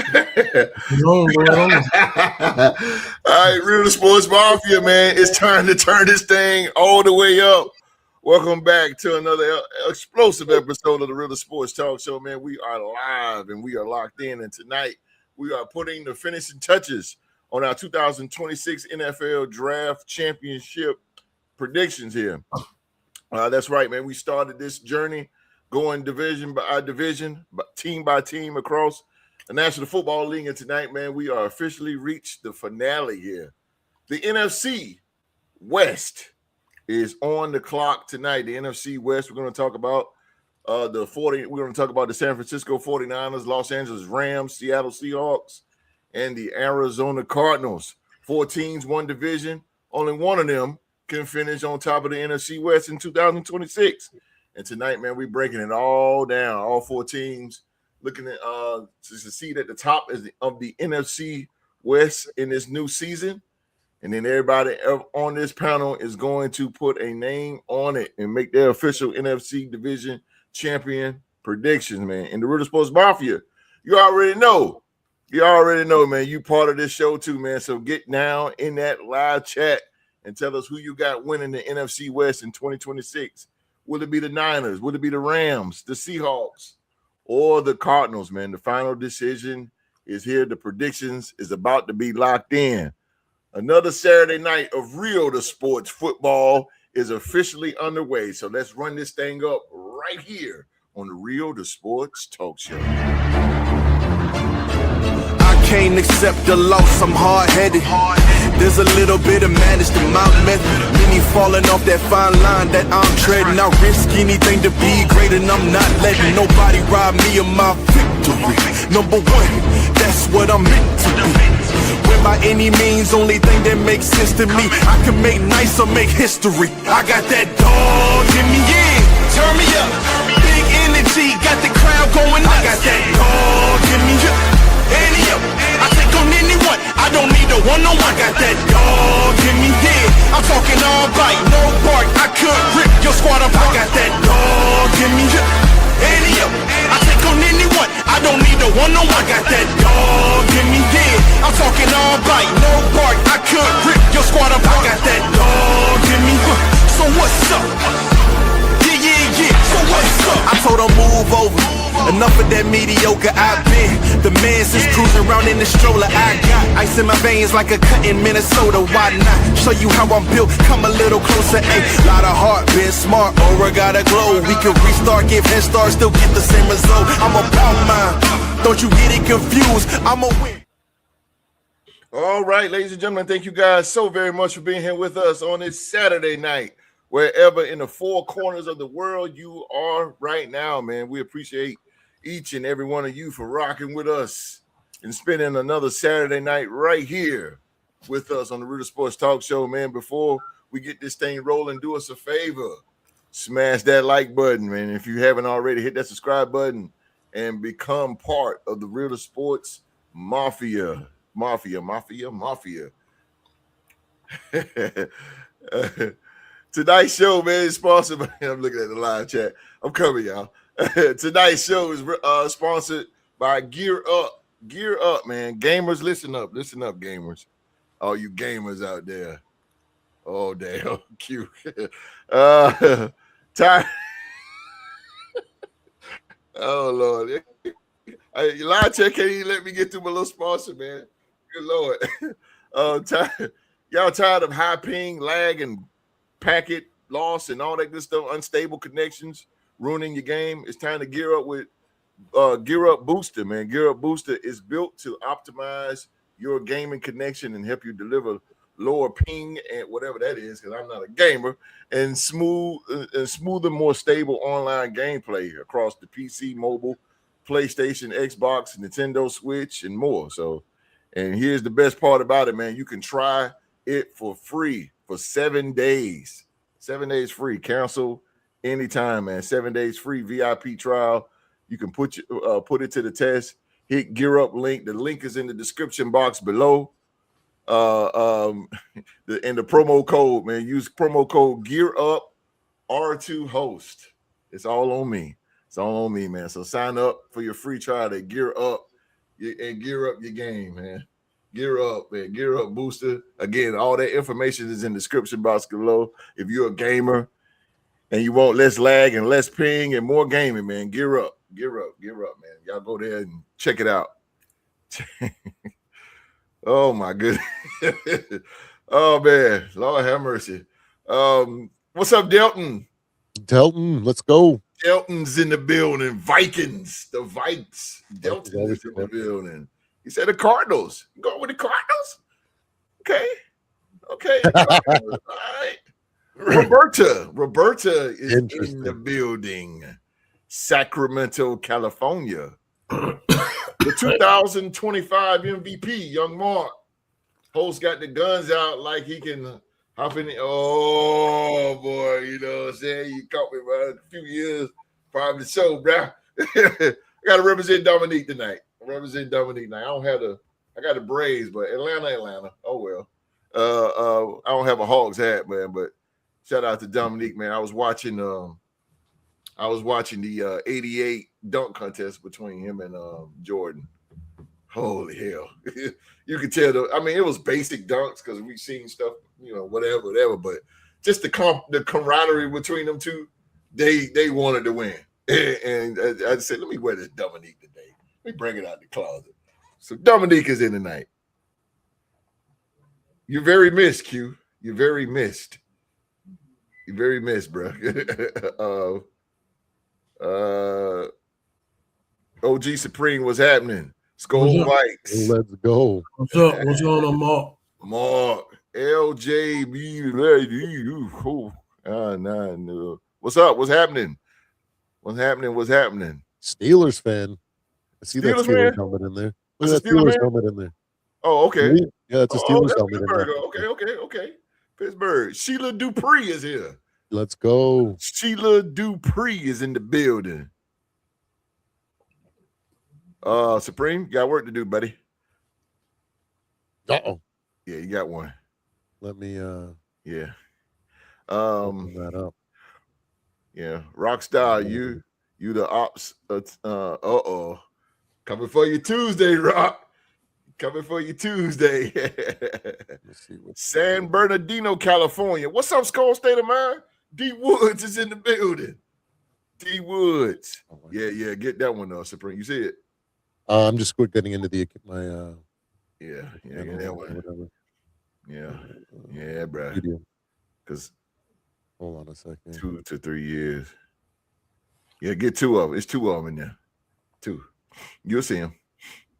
All right, Real Sports Mafia, man. It's time to turn this thing all the way up. Welcome back to another explosive episode of the Real Sports Talk Show, man. We are live and we are locked in. And tonight we are putting the finishing touches on our 2026 NFL Draft Championship predictions here. That's right, man. We started this journey going division by division, team by team across the National Football League. And tonight, man, we are officially reached the finale here. The NFC West is on the clock tonight. The NFC West, we're going to talk about we're going to talk about the San Francisco 49ers, Los Angeles Rams, Seattle Seahawks, and the Arizona Cardinals. 4 teams, 1 division. Only one of them can finish on top of the NFC West in 2026. And tonight, man, we're breaking it all down, all 4 teams, looking at to see at the top of the NFC West in this new season. And then everybody on this panel is going to put a name on it and make their official NFC division champion predictions, man. In the Real Sports Mafia, you already know, man. You part of this show too, man. So get down in that live chat and tell us who you got winning the NFC West in 2026. Will it be the Niners? Will it be the Rams, the Seahawks, or the Cardinals, man? The final decision is here. The predictions is about to be locked in. Another Saturday night of Real to Sports football is officially underway. So let's run this thing up right here on the Real to Sports Talk Show. Can't accept the loss, I'm hard-headed. There's a little bit of madness to my method. Many falling off that fine line that I'm treading. I risk anything to be great, and I'm not letting nobody rob me of my victory. Number 1, that's what I'm meant to be. When by any means, only thing that makes sense to me, I can make nice or make history. I got that dog in me, yeah. Turn me up, big energy, got the crowd going nuts. I got that dog in me, yeah. I take on anyone, I don't need a one-on-one. I got that dog in me, yeah. I'm talking all bite, no bark. I could rip your squad apart. I got that dog in me, yeah. I take on anyone, I don't need a one-on-one. I got that dog in me, yeah. I'm talking all bite, no bark. I could rip your squad apart. I got that dog in me, so what's up? Yeah, so what's up? I told her move over. Enough of that mediocre I've been. The man since cruising around in the stroller. I got ice in my veins like a cut in Minnesota. Why not show you how I'm built? Come a little closer. Ayy, lot of heart, been smart. Aura got a glow. We can restart, give head start, still get the same result. I'm about mine. Don't you get it confused? I'm a win. All right, ladies and gentlemen, thank you guys so very much for being here with us on this Saturday night. Wherever in the 4 corners of the world you are right now, man, we appreciate each and every one of you for rocking with us and spending another Saturday night right here with us on the Real Sports Talk Show, man. Before we get this thing rolling, do us a favor. Smash that like button, man. If you haven't already, hit that subscribe button and become part of the Real Sports Mafia. Tonight's show, man, is sponsored by, I'm looking at the live chat. I'm coming, y'all. Tonight's show is sponsored by Gear Up. Gear Up, man. Gamers, listen up. Listen up, gamers. All you gamers out there. Oh, damn. Cute. Tired. Oh, Lord. Live chat can't even let me get through my little sponsor, man. Good Lord. Y'all tired of high ping, lag, and packet loss and all that good stuff, unstable connections ruining your game? It's time to gear up with Gear Up Booster, man. Gear Up Booster is built to optimize your gaming connection and help you deliver lower ping and whatever that is, because I'm not a gamer, and smoother, more stable online gameplay across the PC, mobile, PlayStation, Xbox, Nintendo Switch, and more. So, and here's the best part about it, man. You can try it for free for 7 days. 7 days free. Cancel anytime, man. 7 days free VIP trial. You can put it to the test. Hit Gear Up link. The link is in the description box below. And the promo code, man. Use promo code Gear Up R2 Host. It's all on me. It's all on me, man. So sign up for your free trial at Gear Up and gear up your game, man. Gear up, man. Gear up, Booster. Again, all that information is in the description box below. If you're a gamer and you want less lag and less ping and more gaming, man, gear up, man. Y'all go there and check it out. Oh my goodness. Oh man, Lord have mercy. What's up, Delton? Delton, let's go. Delton's in the building. Vikings, the Vikes. Delton is in the building. He said the Cardinals. You going with the Cardinals? Okay. All right. Roberta is in the building. Sacramento, California. The 2025 MVP, Young Mark. Host got the guns out like he can hop in. Oh boy, you know what I'm saying? You caught me by a few years probably so, bro. I gotta represent Dominique tonight. I don't have I got the Braves, but Atlanta. Oh well. I don't have a Hawks hat, man, but shout out to Dominique, man. I was watching the 88 dunk contest between him and Jordan. Holy hell. You could tell it was basic dunks because we've seen stuff, whatever, but just the camaraderie between them two, they wanted to win. And I said, let me wear this Dominique today. Let me bring it out the closet. So Dominique is in tonight. You're very missed, Q. You're very missed. You're very missed, bro. OG Supreme, what's happening? Skull Bikes. Let's go. What's up? What's going on, Mark? Mark. LJB. What's up? What's happening? What's happening? Steelers fan. I see that Steelers helmet in there. Look at that Steelers helmet in there. Oh, okay. Yeah, it's a Steelers helmet in there. Okay. Pittsburgh. Sheila Dupree is here. Let's go. Sheila Dupree is in the building. Supreme, you got work to do, buddy. Uh-oh. Yeah, you got one. Let me yeah. Open that up. Yeah. Rockstar, you the ops. Coming for you Tuesday, Rock. Coming for you Tuesday. Let's see San Bernardino, California. What's up, Skull State of Mind? D Woods is in the building. D Woods. Yeah, get that one, Supreme. You see it? I'm just getting into my that one. Whatever. Yeah, bro. Because hold on a second. 2 to 3 years. Yeah, get two of them. It's two of them in there. Two. You'll see them.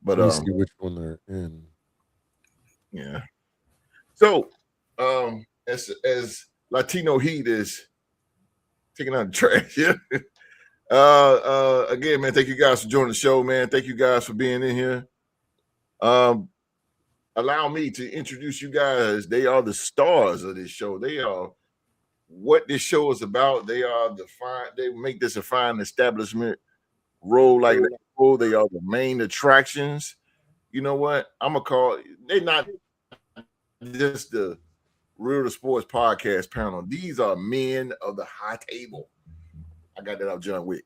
But let me see which one they're in. Yeah. So, as Latino Heat is taking out the trash, yeah. Again, man, thank you guys for joining the show, man. Thank you guys for being in here. Allow me to introduce you guys. They are the stars of this show. They are what this show is about. They are they make this a fine establishment role like that. They are the main attractions. You know what? I'm gonna call they're not just the Real to Sports podcast panel. These are men of the high table. I got that out, John Wick.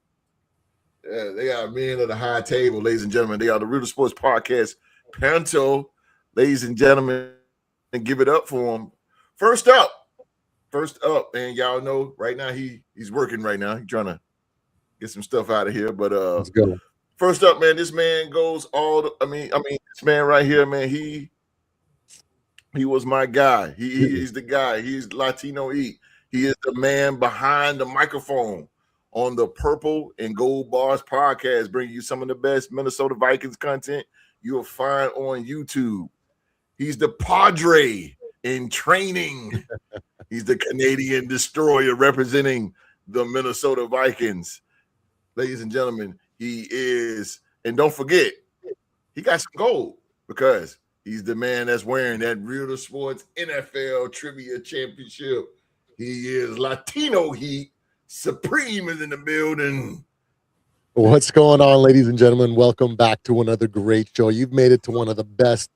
Yeah, they are men of the high table, ladies and gentlemen. They are the Real to Sports podcast panel, ladies and gentlemen, and give it up for them. First up, man. Y'all know right now he's working right now. He's trying to get some stuff out of here, but let's go. First up, man, this man goes this man right here, man, he was my guy. He's the guy. He's Latino Heat. He is the man behind the microphone on the Purple and Gold Bars podcast, bringing you some of the best Minnesota Vikings content you'll find on YouTube. He's the Padre in training. He's the Canadian destroyer representing the Minnesota Vikings. Ladies and gentlemen, he is, and don't forget, he got some gold because he's the man that's wearing that Real to Sports NFL Trivia Championship. He is Latino Heat. Supreme is in the building. What's going on, ladies and gentlemen? Welcome back to another great show. You've made it to one of the best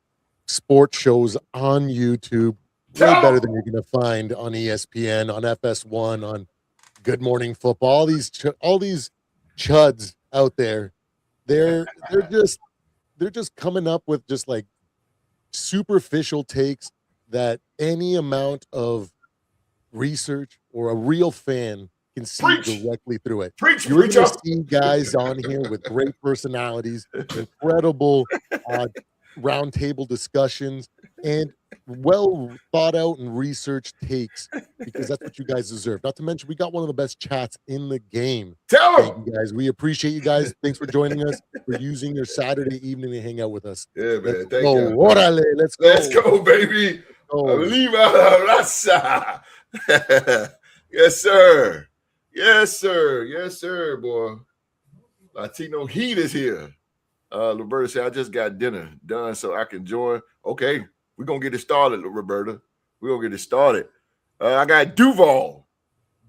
sports shows on YouTube. Way better than you're going to find on ESPN, on FS1, on Good Morning Football. All these chuds out there, they're just they're just coming up with just like superficial takes that any amount of research or a real fan can see Preach. directly through it. Preach, You're going preacher. to see guys on here with great personalities, incredible roundtable discussions, and well thought out and researched takes, because that's what you guys deserve. Not to mention, we got one of the best chats in the game. Tell Thank them. you guys. We appreciate you guys. Thanks for joining us, for using your Saturday evening to hang out with us. Yeah, man. Let's Thank go. you. Orale. Let's go. Let's go, baby. Oh. Leave out la raza. Yes, sir. Yes, sir. Yes, sir, boy. Latino Heat is here. Roberta said, I just got dinner done so I can join. Okay, we're going to get it started, Roberta. We're going to get it started. I got Duval.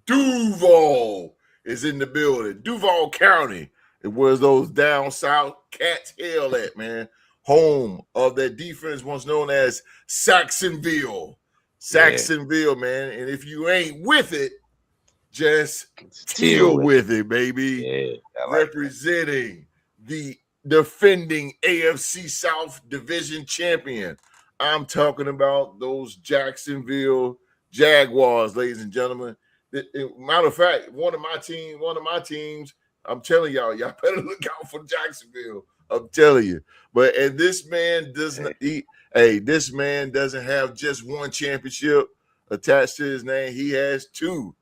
Duval is in the building. Duval County. It was those down south cats hell at, man. Home of that defense once known as Saxonville. Saxonville, man. And if you ain't with it, just deal with it, baby. Yeah, like representing the defending AFC South Division champion. I'm talking about those Jacksonville Jaguars, ladies and gentlemen. Matter of fact, one of my teams, I'm telling y'all better look out for Jacksonville. I'm telling you. And this man doesn't this man doesn't have just one championship attached to his name. He has two.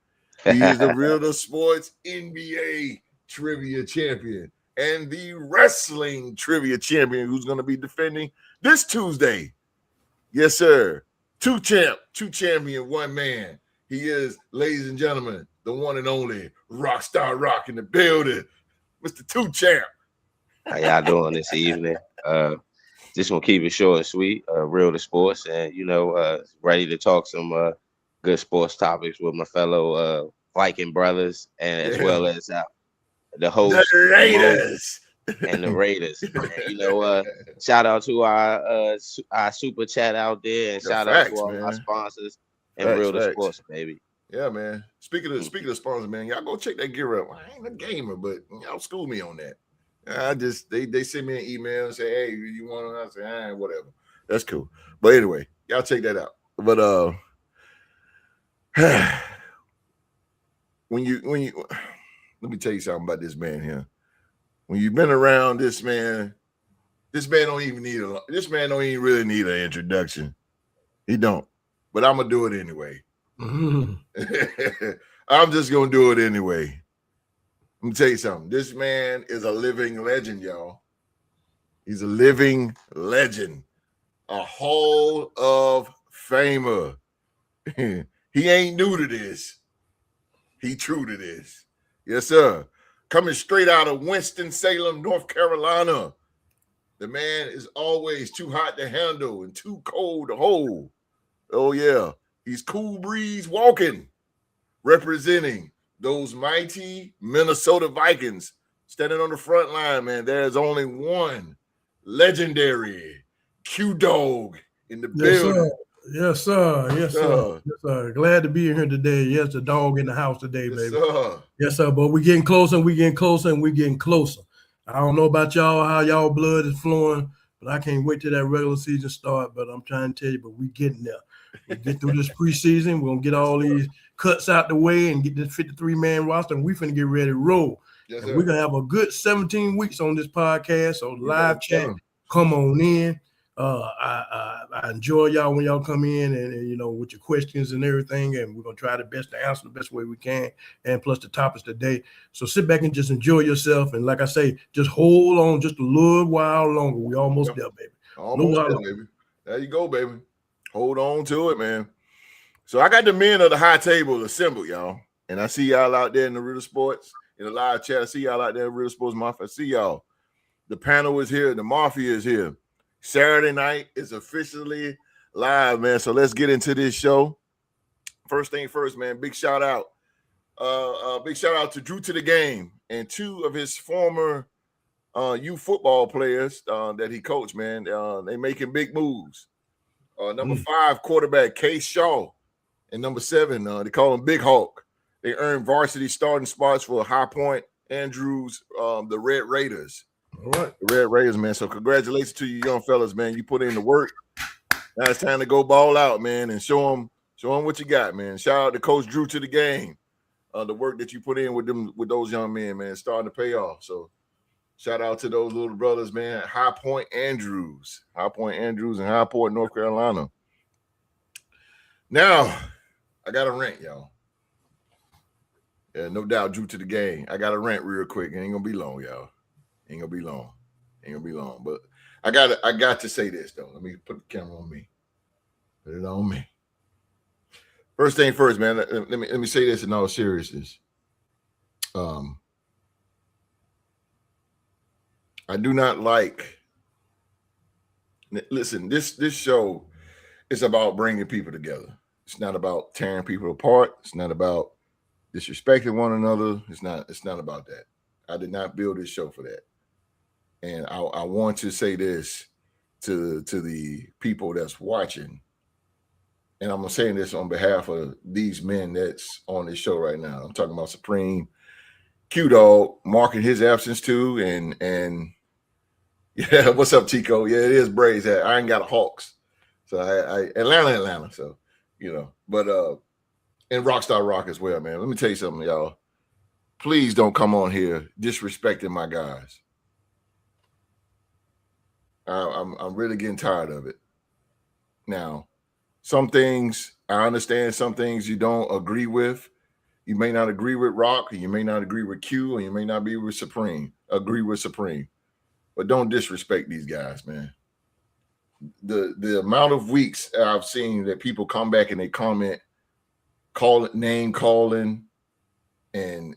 He is the Real Sports NBA trivia champion and the wrestling trivia champion who's going to be defending this Tuesday. Yes, sir. Two champion, one man. He is, ladies and gentlemen, the one and only Rockstar Rock in the building, Mr. Two Champ. How y'all doing this evening? Just gonna keep it short and sweet. Real to sports, and ready to talk some good sports topics with my fellow Viking brothers, and as well as the host, the Raiders, and the Raiders. And, shout out to our super chat out there, and shout out to all our sponsors and Real to Sports, baby. Yeah, man. Speaking of sponsors, man, y'all go check that gear out. I ain't a gamer, but y'all school me on that. They send me an email and say, hey, you want to? I say, whatever. That's cool. But anyway, y'all check that out. But when you let me tell you something about this man here. When you've been around this man don't even really need an introduction. He don't. But I'm gonna do it anyway. I'm just gonna do it anyway. Let me tell you something. This man is a living legend, y'all. He's a living legend, a Hall of Famer. He ain't new to this. He true to this. Yes, sir. Coming straight out of Winston-Salem, North Carolina. The man is always too hot to handle and too cold to hold. Oh, yeah. He's cool breeze walking, representing those mighty Minnesota Vikings, standing on the front line, man. There's only one legendary Q-Dog in the building. Yes, sir. Yes, sir. Yes, sir. Glad to be here today. Yes, the dog in the house today, baby. Sir. Yes, sir. But we're getting closer, and we're getting closer, and we're getting closer. I don't know about y'all, how y'all blood is flowing, but I can't wait till that regular season start. But I'm trying to tell you, but we getting there. We get through this preseason. We're going to get all these cuts out the way and get this 53-man roster, and we're finna get ready to roll. Yes, we're going to have a good 17 weeks on this podcast. So live chat, come on in. I enjoy y'all when y'all come in and with your questions and everything, and we're going to try the best to answer the best way we can, and plus the topics today. So sit back and just enjoy yourself. And like I say, just hold on just a little while longer. We almost there, baby. Almost there, baby. There you go, baby. Hold on to it, man. So I got the men of the high table assembled, y'all. And I see y'all out there in the Real Sports, in the live chat. I see y'all out there in Real Sports Mafia. I see y'all. The panel is here. The Mafia is here. Saturday night is officially live, man. So let's get into this show. First thing first, man. Big shout out. Big shout out to Drew to the Game and two of his former youth football players that he coached, man. They making big moves. Number 5 quarterback Case Shaw, and number 7 they call him Big Hawk. They earned varsity starting spots for High Point Andrews, the Red Raiders. All right. The Red Raiders, man. So congratulations to you young fellas, man. You put in the work. Now it's time to go ball out, man, and show them what you got, man. Shout out to Coach Drew to the game. The work that you put in with those young men, man, starting to pay off. So shout out to those little brothers, man. High Point Andrews and High Point, North Carolina. Now, I got a rant, y'all. Yeah, no doubt, Drew to the game. I got a rant real quick. It ain't gonna be long, y'all. Ain't gonna be long. But I got to say this though. Let me put the camera on me. Put it on me. First thing first, man. Let me say this in all seriousness. I do not like. Listen, this show is about bringing people together. It's not about tearing people apart. It's not about disrespecting one another. It's not about that. I did not build this show for that. And I want to say this to the people that's watching. And I'm saying this on behalf of these men that's on this show right now. I'm talking about Supreme, Q-Dog, marking his absence too. And yeah, what's up, Tico? Yeah, it is Braves. I ain't got a Hawks. So I Atlanta. So, but and Rockstar Rock as well, man. Let me tell you something, y'all. Please don't come on here disrespecting my guys. I'm really getting tired of it. Now, some things I understand, some things you don't agree with. You may not agree with Rock, or you may not agree with Q, or you may not be with Supreme. Agree with Supreme. But don't disrespect these guys, man. The amount of weeks I've seen that people come back and they comment, name calling, and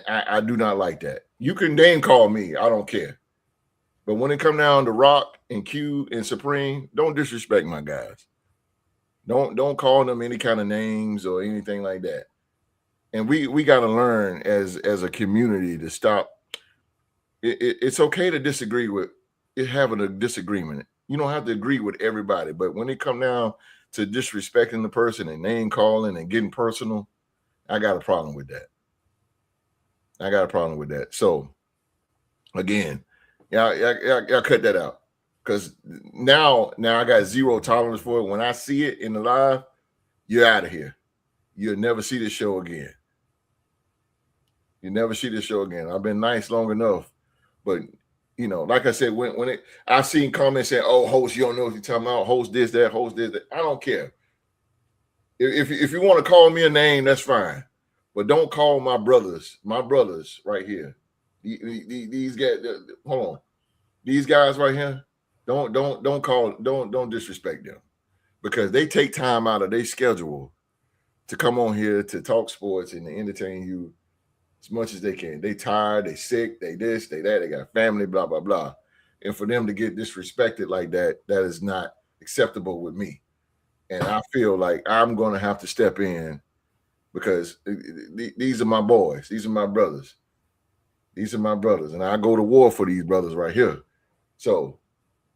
I do not like that. You can name call me, I don't care. But when it come down to Rock and Q and Supreme, don't disrespect my guys. Don't call them any kind of names or anything like that. And we got to learn as a community to stop. It's okay to disagree with having a disagreement. You don't have to agree with everybody, but when it come down to disrespecting the person and name calling and getting personal, I got a problem with that. So again, y'all cut that out, because now I got zero tolerance for it. When I see it in the live, you're out of here. You'll never see this show again. I've been nice long enough, but like I said, when I've seen comments saying, "Oh, host, you don't know what you're talking about. Host this, that, host this, that." I don't care. If you want to call me a name, that's fine, but don't call my brothers right here. These guys, hold on. These guys right here, don't disrespect them, because they take time out of their schedule to come on here to talk sports and to entertain you as much as they can. They tired, they sick, they this, they that, they got family, blah, blah, blah. And for them to get disrespected like that, that is not acceptable with me. And I feel like I'm going to have to step in, because these are my boys. These are my brothers. And I go to war for these brothers right here. So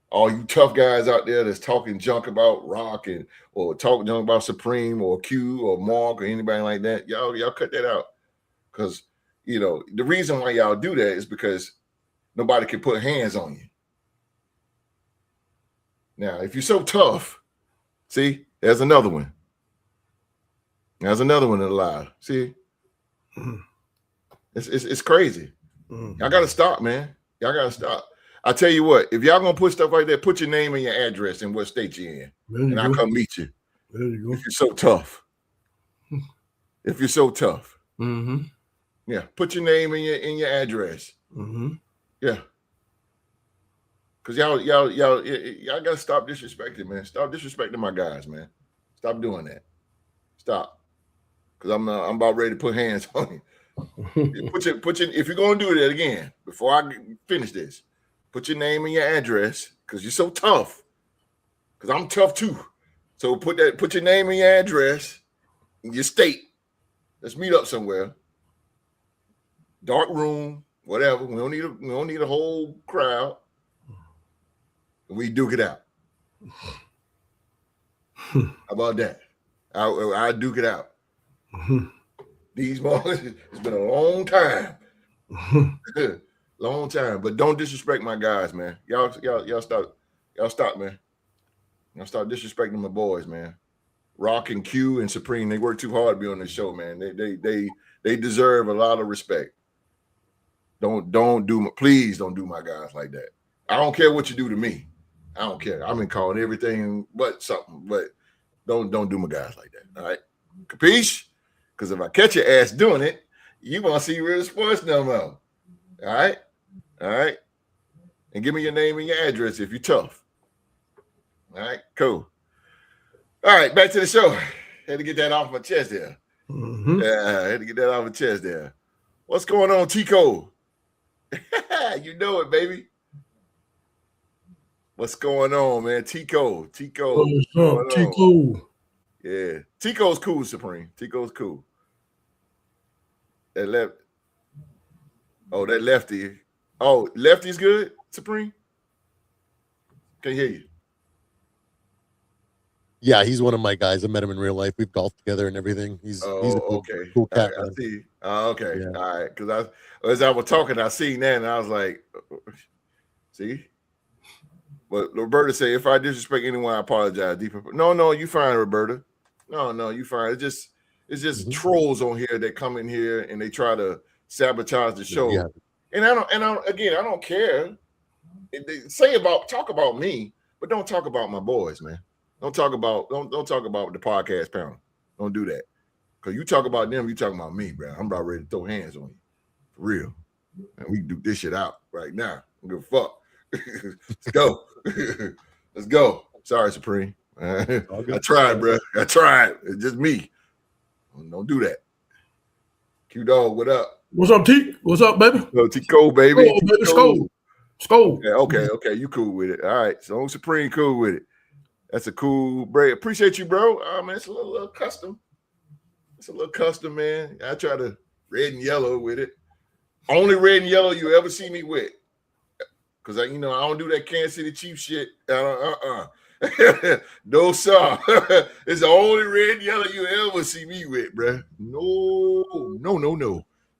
all you tough guys out there that's talking junk about Rock or talking junk about Supreme or Q or Mark or anybody like that, y'all cut that out. Because, the reason why y'all do that is because nobody can put hands on you. Now, if you're so tough, see, there's another one. There's another one in the live. See? Mm-hmm. It's crazy. Mm-hmm. Y'all got to stop, man. Y'all got to stop. I tell you what, if y'all going to put stuff like that, put your name and your address and what state you're in. I'll come meet you. There you go. If you're so tough. Mm-hmm. Yeah, put your name and your address. Mm-hmm. Yeah. Because y'all got to stop disrespecting, man. Stop disrespecting my guys, man. Stop doing that. Stop. Because I'm about ready to put hands on you. If you're going to do that again, before I finish this, put your name and your address, because you're so tough. Because I'm tough too. So put your name and your address, your state. Let's meet up somewhere. Dark room, whatever. We don't need a whole crowd. We duke it out. How about that? I duke it out. These boys, it's been a long time. Long time. But don't disrespect my guys, man. Y'all stop, man. Y'all stop disrespecting my boys, man. Rock and Q and Supreme, they work too hard to be on this show, man. They deserve a lot of respect. Please don't do my guys like that. I don't care what you do to me. I don't care. I've been calling everything but something, but don't do my guys like that. All right. Capiche? Because if I catch your ass doing it, you won't see Real Sports no more. All right. All right. And give me your name and your address if you're tough. All right, cool. All right, back to the show. Had to get that off my chest there. Mm-hmm. Yeah, I had to get that off my chest there. What's going on, Tico? You know it, baby. What's going on, man? Tico. What's up, Tico? Yeah. Tico's cool, Supreme. Tico's cool. That lefty. Oh, lefty's good, Supreme? Can't hear you. Yeah, he's one of my guys. I met him in real life. We've golfed together and everything. He's a cool cat. I see. Okay. Yeah. All right. Because as I was talking, I seen that and I was like, see? But Roberta said, if I disrespect anyone, I apologize. No, you fine, Roberta. No, you fine. It's just trolls on here that come in here and they try to sabotage the show. Yeah. And I don't care. Talk about me, but don't talk about my boys, man. Don't talk about the podcast panel. Don't do that. Because you talk about them, you talking about me, bro. I'm about ready to throw hands on you. For real. And we can do this shit out right now. I don't give a fuck. Let's go. Let's go. Sorry, Supreme. I tried, bro. I tried. It's just me. Don't do that. Q Dog, what up? What's up, T? What's up, baby? T-Cole, baby. Skull. Yeah, okay. You cool with it. All right. So Supreme cool with it. That's a cool break. Appreciate you, bro. Man, it's a little custom. It's a little custom, man. I try to red and yellow with it. Only red and yellow you ever see me with. Because I don't do that Kansas City Chiefs shit. No, sir. It's the only red and yellow you ever see me with, bro. No.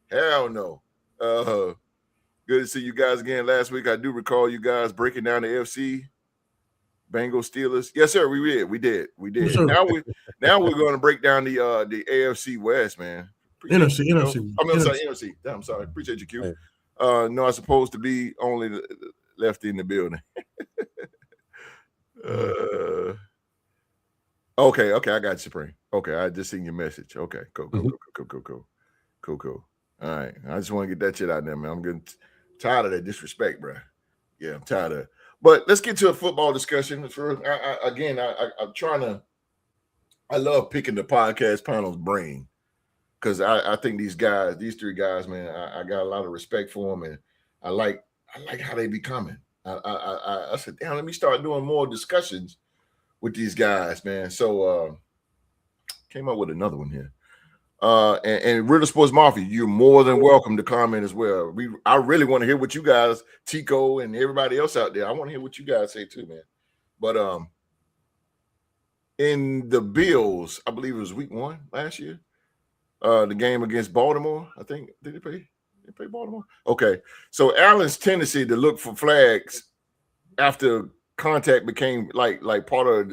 Hell no. Good to see you guys again last week. I do recall you guys breaking down the NFC. Bengals, Steelers. Yes, sir. We did. Yes, now we're going to break down the AFC West, man. NFC. NFC. I'm sorry. Appreciate you, Q. Hey. No, I'm supposed to be only the lefty in the building. Okay. I got you, Supreme. Okay, I just seen your message. Okay, cool. All right. I just want to get that shit out there, man. I'm getting tired of that disrespect, bro. Yeah, I'm tired of it. But let's get to a football discussion. I'm trying to. I love picking the podcast panel's brain because I think these three guys, man, I got a lot of respect for them, and I like how they be coming. I said, damn, let me start doing more discussions with these guys, man. So came up with another one here. And Real Sports Mafia, you're more than welcome to comment as well. I really want to hear what you guys, Tico and everybody else out there, I want to hear what you guys say too, man. But in the Bills, I believe it was week 1 last year, the game against Baltimore, I think, did they play Baltimore? Okay, so Allen's tendency to look for flags after contact became like part of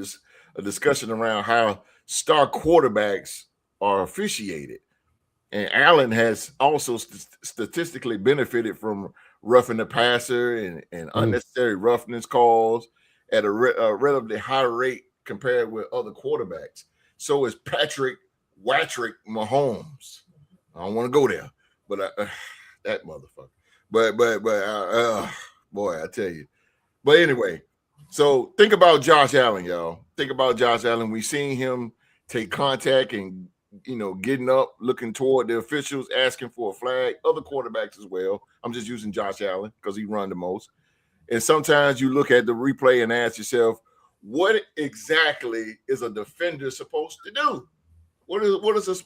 a discussion around how star quarterbacks are officiated, and Allen has also statistically benefited from roughing the passer and unnecessary roughness calls at a relatively high rate compared with other quarterbacks. So is Patrick Mahomes. I don't want to go there, but that motherfucker. But boy, I tell you. But anyway, so think about Josh Allen, y'all. Think about Josh Allen. We've seen him take contact and getting up, looking toward the officials, asking for a flag. Other quarterbacks as well. I'm just using Josh Allen because he run the most. And sometimes you look at the replay and ask yourself, what exactly is a defender supposed to do? What is a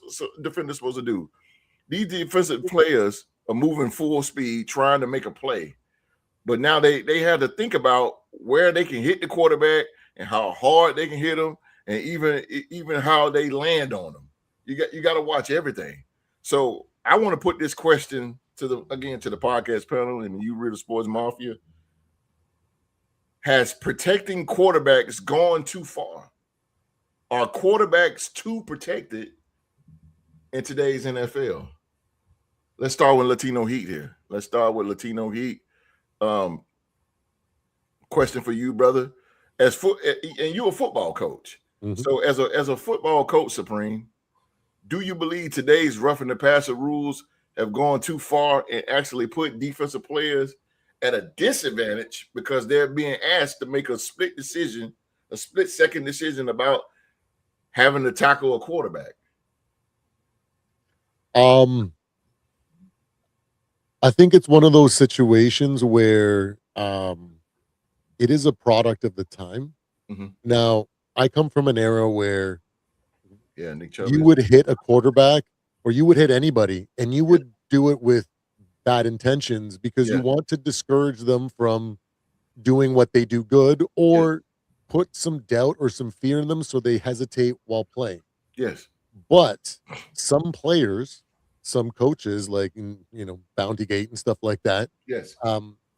defender supposed to do? These defensive players are moving full speed, trying to make a play. But now they have to think about where they can hit the quarterback and how hard they can hit them, and even how they land on them. You got to watch everything. So I want to put this question to the podcast panel and you real sports mafia. Has protecting quarterbacks gone too far? Are quarterbacks too protected in today's NFL? Let's start with Latino Heat here. Question for you, brother. And you're a football coach. Mhm. So as a football coach, Supreme, do you believe today's roughing the passer rules have gone too far and actually put defensive players at a disadvantage because they're being asked to make a split-second decision about having to tackle a quarterback? I think it's one of those situations where it is a product of the time. Mhm. Now, I come from an era where Nick Chubb. you would hit a quarterback or you would hit anybody and you would do it with bad intentions because you want to discourage them from doing what they do good or put some doubt or some fear in them so they hesitate while playing. Yes. But some players, some coaches like, Bounty Gate and stuff like that, Yes.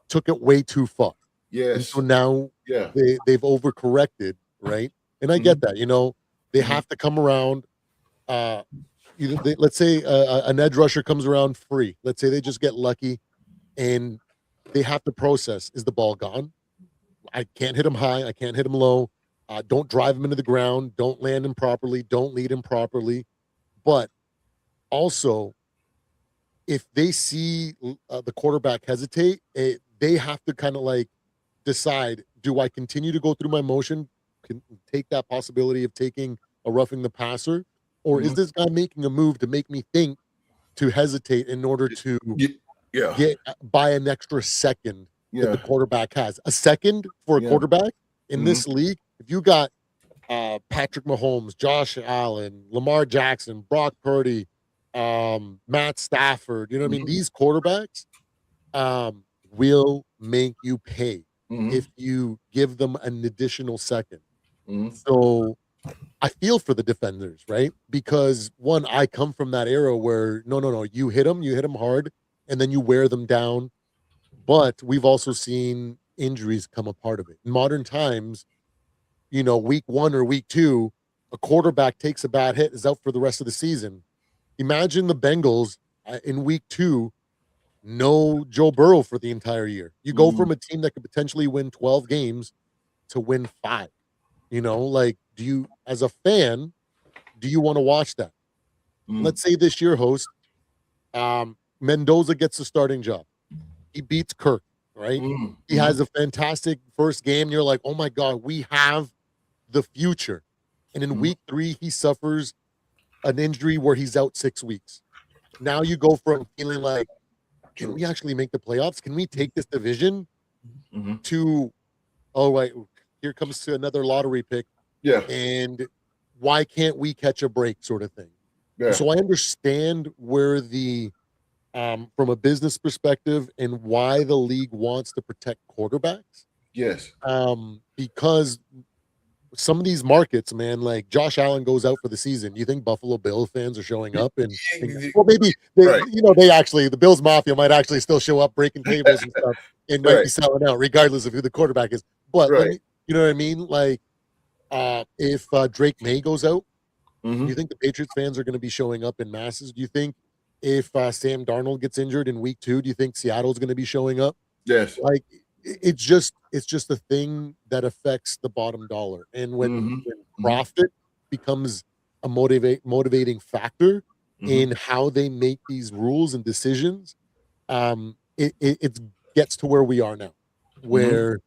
took it way too far. Yes. And so now they've overcorrected, right? And I get that, they have to come around. Let's say an edge rusher comes around free. Let's say they just get lucky and they have to process, is the ball gone? I can't hit him high. I can't hit him low. Don't drive him into the ground. Don't land him properly. Don't lead him properly. But also, if they see the quarterback hesitate, they have to kind of like decide, do I continue to go through my motion, can take that possibility of taking a roughing the passer, or is this guy making a move to make me think to hesitate in order to get by an extra second that the quarterback has? A second for a quarterback in this league, if you got Patrick Mahomes, Josh Allen, Lamar Jackson, Brock Purdy, Matt Stafford, you know what I mean? These quarterbacks will make you pay if you give them an additional second. So I feel for the defenders, right? Because one, I come from that era where no, you hit them hard, and then you wear them down. But we've also seen injuries come a part of it. In modern times, week 1 or week 2, a quarterback takes a bad hit, is out for the rest of the season. Imagine the Bengals in week 2, no Joe Burrow for the entire year. You go from a team that could potentially win 12 games to win 5. Do you, as a fan, do you want to watch that? Let's say this year, host, Mendoza gets the starting job. He beats Kirk, right? He has a fantastic first game. You're like, oh my God, we have the future. And in week 3, he suffers an injury where he's out 6 weeks. Now you go from feeling like, can we actually make the playoffs? Can we take this division to, oh, right, here comes to another lottery pick. Yeah. And why can't we catch a break sort of thing? Yeah. So I understand where from a business perspective and why the league wants to protect quarterbacks. Yes. Because some of these markets, man, like Josh Allen goes out for the season. You think Buffalo Bill fans are showing up and well, maybe the Bills Mafia might actually still show up breaking tables and stuff and might be selling out regardless of who the quarterback is. But you know what I mean? Like if Drake May goes out, do you think the Patriots fans are going to be showing up in masses? Do you think if Sam Darnold gets injured in week 2, do you think Seattle's going to be showing up? Yes. Like it's just a thing that affects the bottom dollar. And when profit becomes a motivating factor in how they make these rules and decisions, it gets to where we are now, where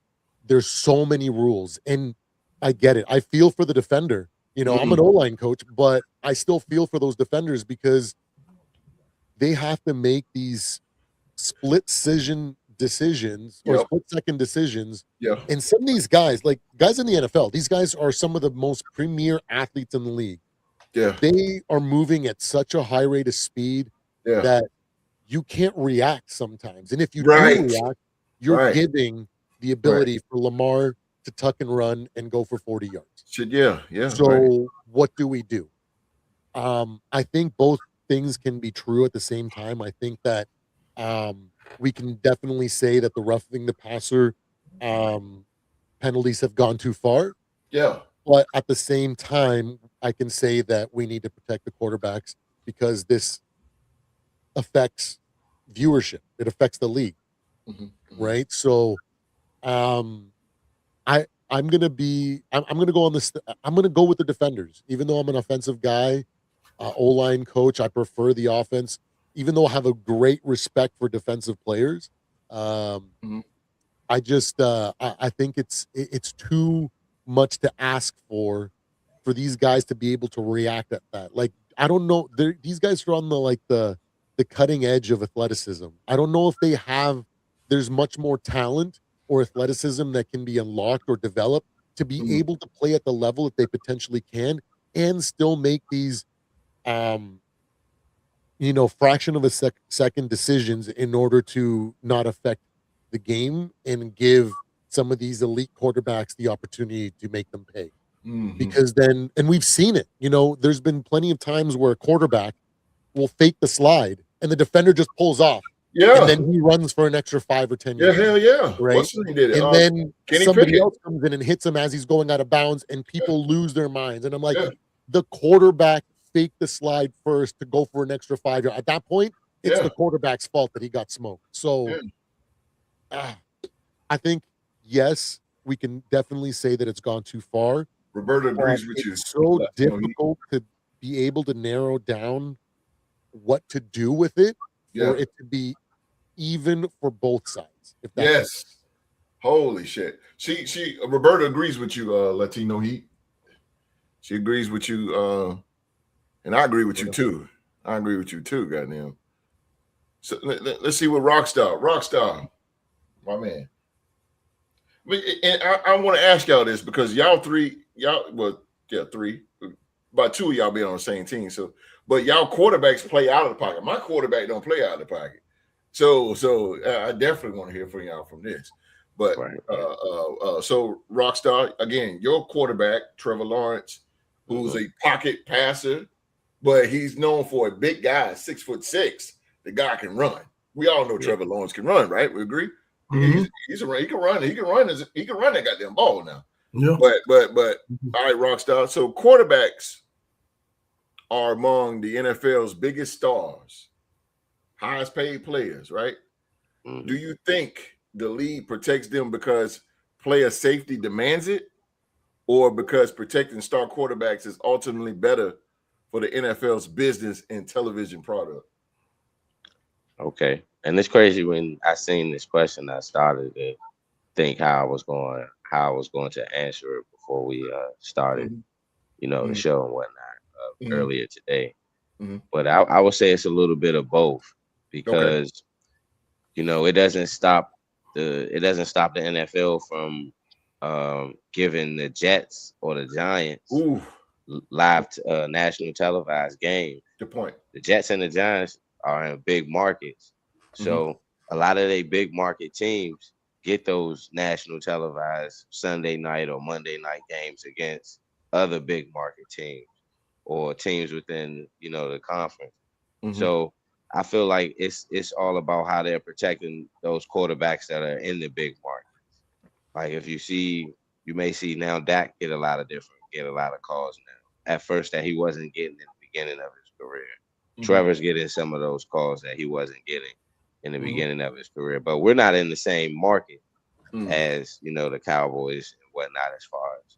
there's so many rules. And I get it. I feel for the defender. I'm an O-line coach, but I still feel for those defenders because they have to make these split-second decisions. And some of these guys, like guys in the NFL, these guys are some of the most premier athletes in the league. Yeah. They are moving at such a high rate of speed that you can't react sometimes. And if you do react, you're giving the ability for Lamar to tuck and run and go for 40 yards. So what do we do? I think both things can be true at the same time. I think that We can definitely say that the roughing the passer penalties have gone too far. Yeah. But at the same time, I can say that we need to protect the quarterbacks because this affects viewership. It affects the league, right? So, I'm gonna go on this. I'm gonna go with the defenders, even though I'm an offensive guy, O-line coach. I prefer the offense, even though I have a great respect for defensive players. I just I think it's too much to ask for these guys to be able to react at that. Like I don't know, these guys are on the cutting edge of athleticism. I don't know if they have there's much more talent or athleticism that can be unlocked or developed to be able to play at the level that they potentially can and still make these fraction of a second decisions in order to not affect the game and give some of these elite quarterbacks the opportunity to make them pay. Because then, and we've seen it, there's been plenty of times where a quarterback will fake the slide and the defender just pulls off. Yeah. And then he runs for an extra 5 or 10 Yeah, years. hell yeah. Right. What's the name did it? And then somebody Pickett. else comes in and hits him as he's going out of bounds, and people lose their minds. And I'm like, the quarterback faked the slide first to go for an extra 5 yards. At that point, it's the quarterback's fault that he got smoked. So I think, yes, we can definitely say that it's gone too far. Roberto agrees with you. It's so difficult to be able to narrow down what to do with it for it to be even for both sides. If that Holy shit. She Roberta agrees with you, Latino Heat. She agrees with you, and I agree with you too. I agree with you too, goddamn. So let's see what Rockstar, my man. And I want to ask y'all this because three, about two of y'all be on the same team. So, but y'all quarterbacks play out of the pocket. My quarterback don't play out of the pocket. So I definitely want to hear from y'all from this. But so Rockstar, again, your quarterback, Trevor Lawrence, who's a pocket passer, but he's known for a big guy, 6'6". The guy can run. We all know Trevor Lawrence can run, right? We agree. He can run. He can run that goddamn ball now. Yeah. But all right, Rockstar. So quarterbacks are among the NFL's biggest stars, highest paid players, right? Do you think the league protects them because player safety demands it, or because protecting star quarterbacks is ultimately better for the NFL's business and television product? Okay. And it's crazy when I seen this question, I started to think how I was going to answer it before we started, the show and whatnot earlier today. But I would say it's a little bit of both because, it doesn't stop the NFL from giving the Jets or the Giants live national televised games. Good point. The Jets and the Giants are in big markets. So a lot of they big market teams get those national televised Sunday night or Monday night games against other big market teams or teams within, the conference. So I feel like it's all about how they're protecting those quarterbacks that are in the big markets. Like if you may see now Dak get a lot of calls now. At first that he wasn't getting in the beginning of his career. Trevor's getting some of those calls that he wasn't getting in the beginning of his career. But we're not in the same market as, the Cowboys and whatnot as far as,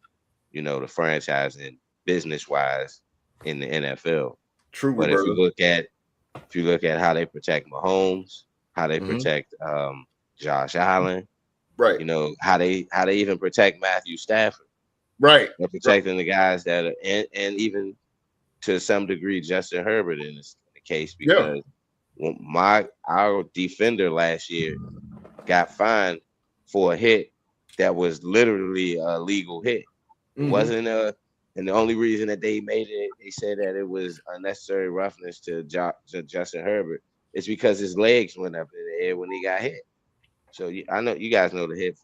the franchise and business-wise in the NFL. True, but Roberto. if you look at how they protect Mahomes, how they protect Josh Allen, right? How they even protect Matthew Stafford, right? They're protecting the guys that are and even to some degree Justin Herbert in the case because our defender last year got fined for a hit that was literally a legal hit. It wasn't and the only reason that they made it, they said that it was unnecessary roughness to Justin Herbert. It's because his legs went up in the air when he got hit. So I know you guys know the hit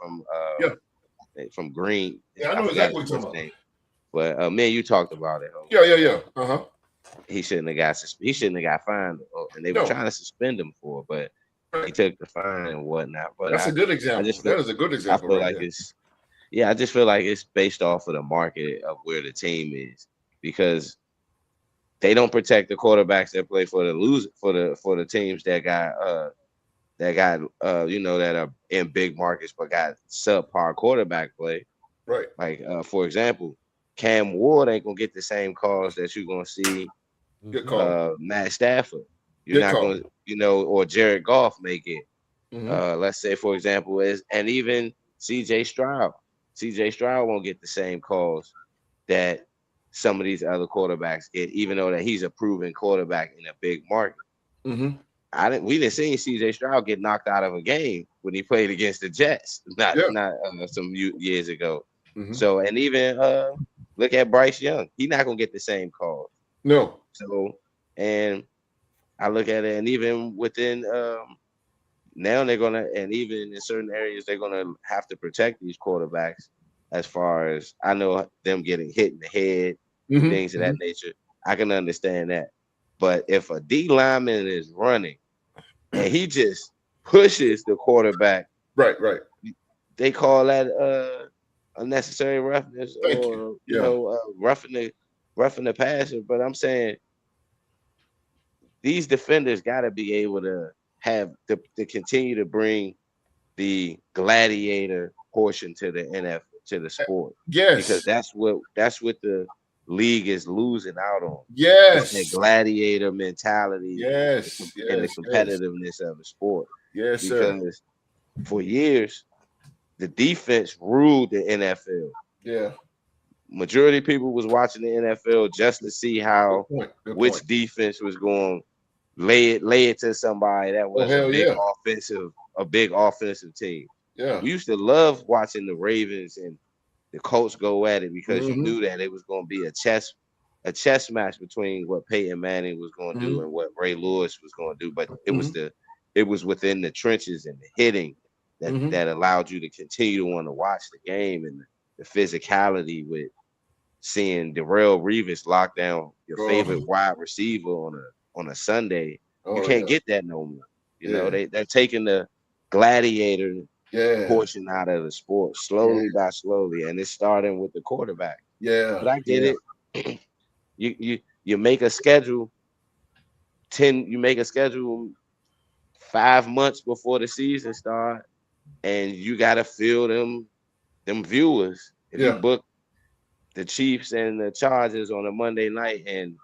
from Green. Yeah, I know exactly what you're talking about. But me and you talked about it. Yeah. He shouldn't have got fined, and they were trying to suspend him for it. But he took the fine and whatnot. But That's a good example. That is a good example. I feel right like there. I just feel like it's based off of the market of where the team is, because they don't protect the quarterbacks that play for the teams that got that are in big markets but got subpar quarterback play. Right. Like for example, Cam Ward ain't gonna get the same calls that you're gonna see Good call. Matt Stafford. You're Good not call. gonna, or Jared Goff may get. Mhm. Let's say, for example, and even CJ Stroud. CJ Stroud won't get the same calls that some of these other quarterbacks get, even though that he's a proven quarterback in a big market. Mhm. We didn't see CJ Stroud get knocked out of a game when he played against the Jets, not some years ago. Mhm. So, and even look at Bryce Young. He's not gonna get the same calls. No. So, and I look at it, and even within now they're gonna, and even in certain areas they're gonna have to protect these quarterbacks. As far as I know, them getting hit in the head, Mhm. things of that nature, I can understand that. But if a D lineman is running and he just pushes the quarterback, Right. they call that unnecessary roughness, Thank or you. roughing the passer. But I'm saying these defenders got to be able to have to continue to bring the gladiator portion to the NFL, to the sport. Yes. Because that's what the league is losing out on. Yes. It's that gladiator mentality. Yes. And the competitiveness of the sport. Yes, sir. Because for years the defense ruled the NFL. Yeah. Majority of people was watching the NFL just to see how Good point. defense was going lay it to somebody that was a big offensive team. Yeah. We used to love watching the Ravens and the Colts go at it, because you knew that it was going to be a chess match between what Peyton Manning was going to do and what Ray Lewis was going to do. But it was within the trenches and the hitting that allowed you to continue to want to watch the game, and the physicality with seeing Darrelle Revis lock down your favorite wide receiver on a Sunday. You can't get that no more. You know, they're taking the gladiator portion out of the sport slowly by slowly, and it's starting with the quarterback. Yeah. But I get it. You make a schedule 5 months before the season start, and you gotta fill them viewers. If you book the Chiefs and the Chargers on a Monday night, and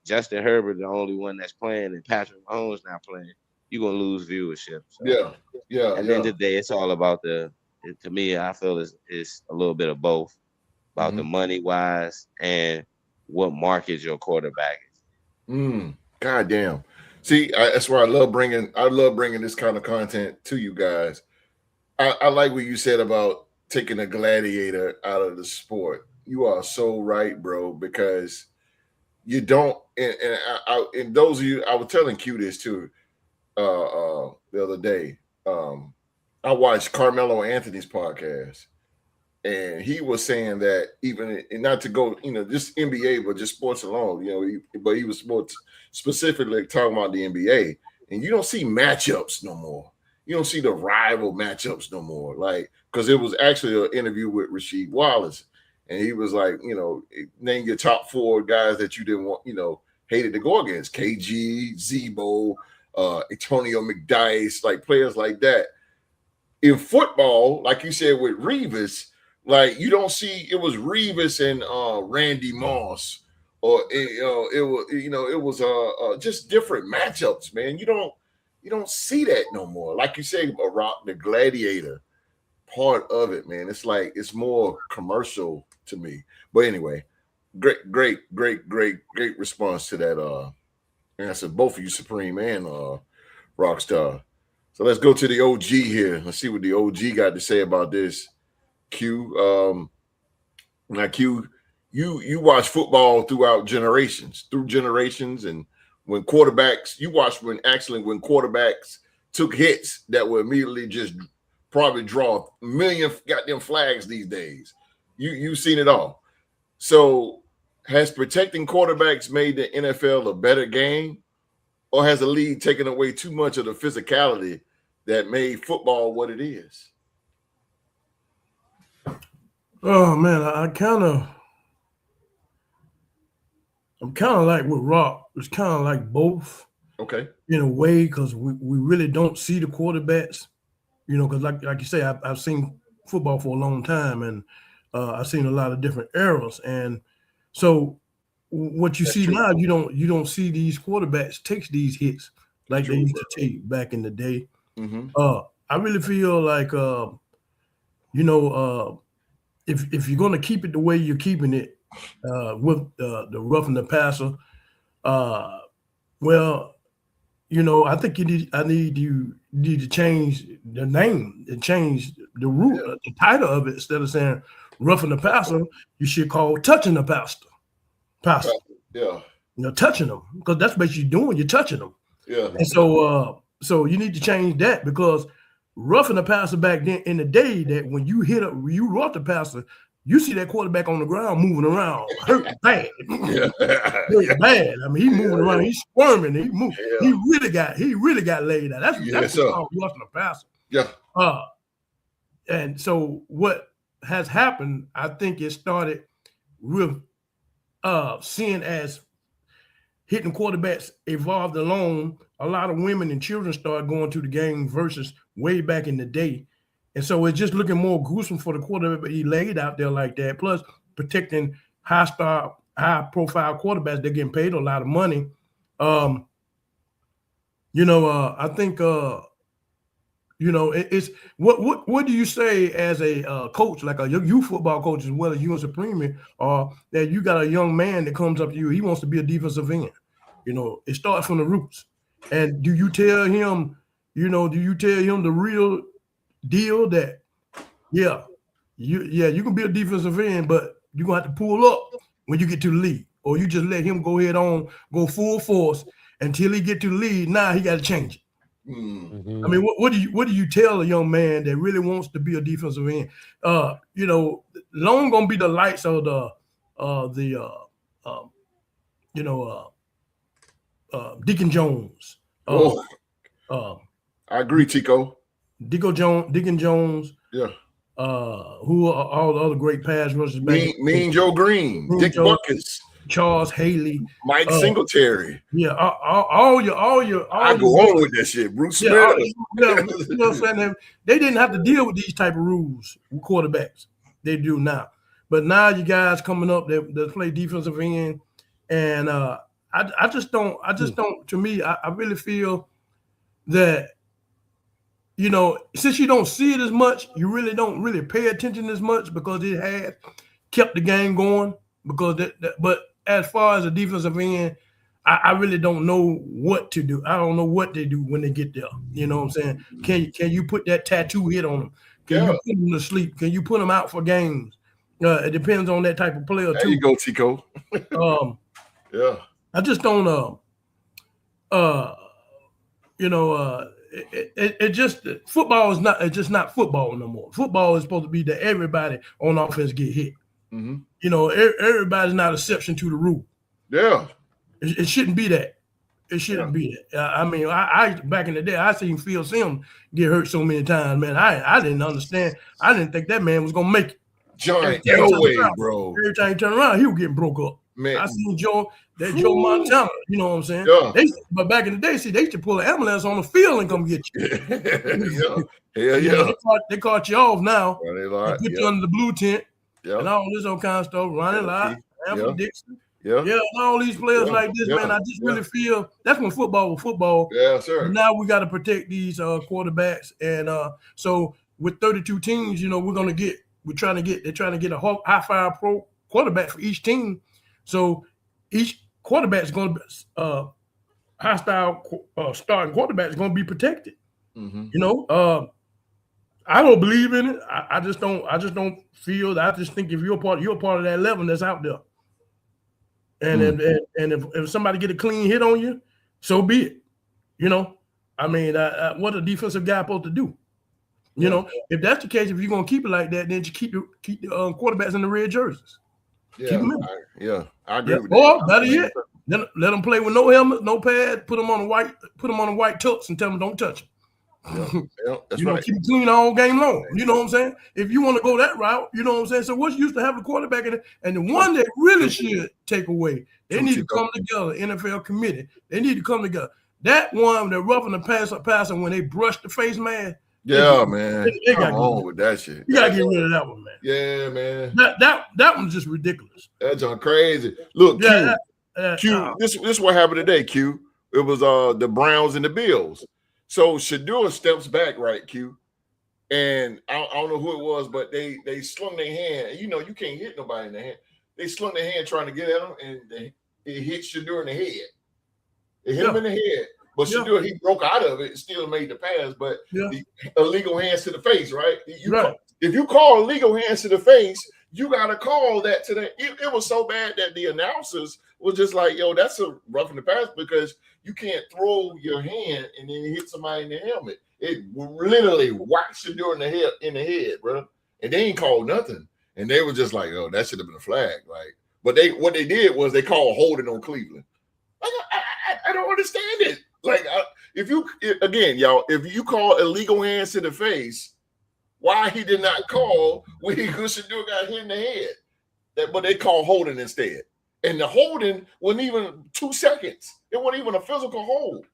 Justin Herbert, the only one that's playing, and Patrick Mahomes not playing, you're gonna lose viewership. So. Yeah. At the end of the day, it's all about to me, I feel it's a little bit of both, about the money wise and what market your quarterback is. God damn. See, that's why I love bringing this kind of content to you guys. I like what you said about taking a gladiator out of the sport. You are so right, bro, because you don't. And those of you, I was telling Q this too the other day. I watched Carmelo Anthony's podcast, and he was saying that even, and not to go, just NBA, but just sports alone, but he was specifically talking about the NBA, and you don't see matchups no more. You don't see the rival matchups no more. Like, because it was actually an interview with Rasheed Wallace, and he was like, name your top 4 guys that you didn't want, hated to go against: KG, Zebo, Antonio McDyess, like players like that. In football, like you said with Revis, like you don't see, it was Revis and Randy Moss, or it was just different matchups, man. You don't see that no more. Like you say, Rock, the gladiator part of it, man. It's like it's more commercial to me. But anyway, great response to that. And I said both of you, Supreme and Rockstar. So let's go to the OG here. Let's see what the OG got to say about this. Q, now Q, you watch football through generations, and when quarterbacks, you watched when quarterbacks took hits that would immediately just probably draw a million goddamn flags these days. You've seen it all. So has protecting quarterbacks made the NFL a better game, or has the league taken away too much of the physicality that made football what it is? Oh man, I'm kind of like with Rock. It's kind of like both. Okay. In a way, because we really don't see the quarterbacks, because like you say, I've seen football for a long time, and I've seen a lot of different eras, and so what you That's see true. now, you don't see these quarterbacks take these hits like they used to take back in the day. Mm-hmm. I really feel like if you're going to keep it the way you're keeping it with the roughing the passer, well. I think I need to change the name and change the root, the title of it. Instead of saying roughing the passer, you should call touching the passer. Yeah. Touching them, because that's what you're doing. You're touching them. Yeah. And so you need to change that, because roughing the passer back then in the day, that when you rough the passer, you see that quarterback on the ground moving around, hurt bad. Hurt bad. I mean, he's moving around, he's squirming, he really got laid out. That's called roughing the passer. Yeah. And so what has happened, I think it started with seeing as hitting quarterbacks evolved along, a lot of women and children started going to the game versus way back in the day. And so it's just looking more gruesome for the quarterback, but he laid out there like that. Plus protecting high-profile quarterbacks, they're getting paid a lot of money. I think it's what do you say as a coach, like a youth football coach as well as you as a premier, or that you got a young man that comes up to you, he wants to be a defensive end. It starts from the roots. And do you tell him the real deal that you can be a defensive end, but you're gonna have to pull up when you get to the league, or you just let him go full force until he get to the league? Now he got to change it. Mm-hmm. I mean, what do you tell a young man that really wants to be a defensive end? Long gonna be the lights of Deacon Jones. I agree, Tico. Deacon Jones. Yeah. Who are all the other great pass rushers? Mean Joe Green, Dick Buckus, Charles Haley, Mike Singletary. Yeah, all your. I go on with that shit. Bruce Smith. You know what I'm saying? They didn't have to deal with these type of rules with quarterbacks. They do now. But now you guys coming up that play defensive end, and I just don't. To me, I really feel that. Since you don't see it as much, you really don't really pay attention as much, because it has kept the game going. But as far as a defensive end, I really don't know what to do. I don't know what they do when they get there. You know what I'm saying? Can you put that tattoo hit on them? Can you put them to sleep? Can you put them out for games? It depends on that type of player too. There you go, Tico. Yeah. I just don't. It just football is not. It's just not football no more. Football is supposed to be that everybody on offense get hit. Mm-hmm. Everybody's not exception to the rule. Yeah, it shouldn't be that. It shouldn't be that. I back in the day, I seen Phil Simms get hurt so many times. Man, I didn't understand. I didn't think that man was gonna make it. Giant Elway, bro. Every time he turned around, he was getting broke up. Man. I seen Joe Montana, you know what I'm saying? Yeah. But back in the day, they used to pull an ambulance on the field and come get you. Yeah. They caught you off now. They put you under the blue tent and all this other kind of stuff. Ronnie Lott, Anthony Dixon. And all these players like this, man. I just really feel that's when football was football. Yeah, sir. Now we got to protect these quarterbacks, and so with 32 teams, they're trying to get a high-fire pro quarterback for each team. So each quarterback is going to hostile starting quarterback is going to be protected. Mm-hmm. I don't believe in it. I just don't feel that. I just think if you're part of that 11 that's out there. And if somebody get a clean hit on you, so be it. What a defensive guy supposed to do? If that's the case, if you're gonna keep it like that, then you keep the quarterbacks in the red jerseys. I agree with or that. better yet, Let them play with no helmet, no pad. Put them on a white tux and tell them don't touch them. That's you know, right. keep it clean all game long. You know what I'm saying? If you want to go that route, you know what I'm saying? So what's used to have the quarterback in it? And the one that really should take away, they need to come together, NFL committee. They need to come together. That one, the roughing the passer when they brush the face man. Yeah, man. They got on with that shit. You gotta get rid of that one, man. Yeah, man. That one's just ridiculous. That's crazy. Look, Q. This is what happened today, Q. It was the Browns and the Bills. So Shador steps back, right, Q? And I don't know who it was, but they slung their hand. You know, you can't hit nobody in the hand. They slung their hand trying to get at him, and it hit Shador in the head. It hit him in the head. But Shador, he broke out of it and still made the pass, but the illegal hands to the face, right? If you call illegal hands to the face, you got to call that to the – it was so bad that the announcers was just like, yo, that's a roughing the pass because you can't throw your hand and then hit somebody in the helmet. It literally whacked Shador in the head, bro. And they ain't called nothing. And they were just like, oh, that should have been a flag. Like, but what they did was they called holding on Cleveland. I don't understand it. Like, if you call illegal hands to the face, why he did not call when Shador got hit in the head? But they call holding instead. And the holding wasn't even 2 seconds. It wasn't even a physical hold.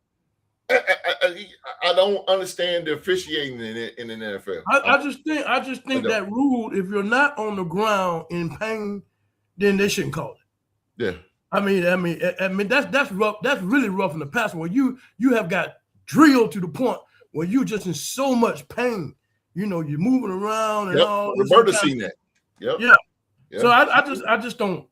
I don't understand the officiating in the NFL. I just think that rule, if you're not on the ground in pain, then they shouldn't call it. Yeah. I mean that's rough. That's really rough in the past where you have got drilled to the point where you're just in so much pain. You know, you're moving around and all. Roberta's seen that. Yep. Yeah. So I just don't.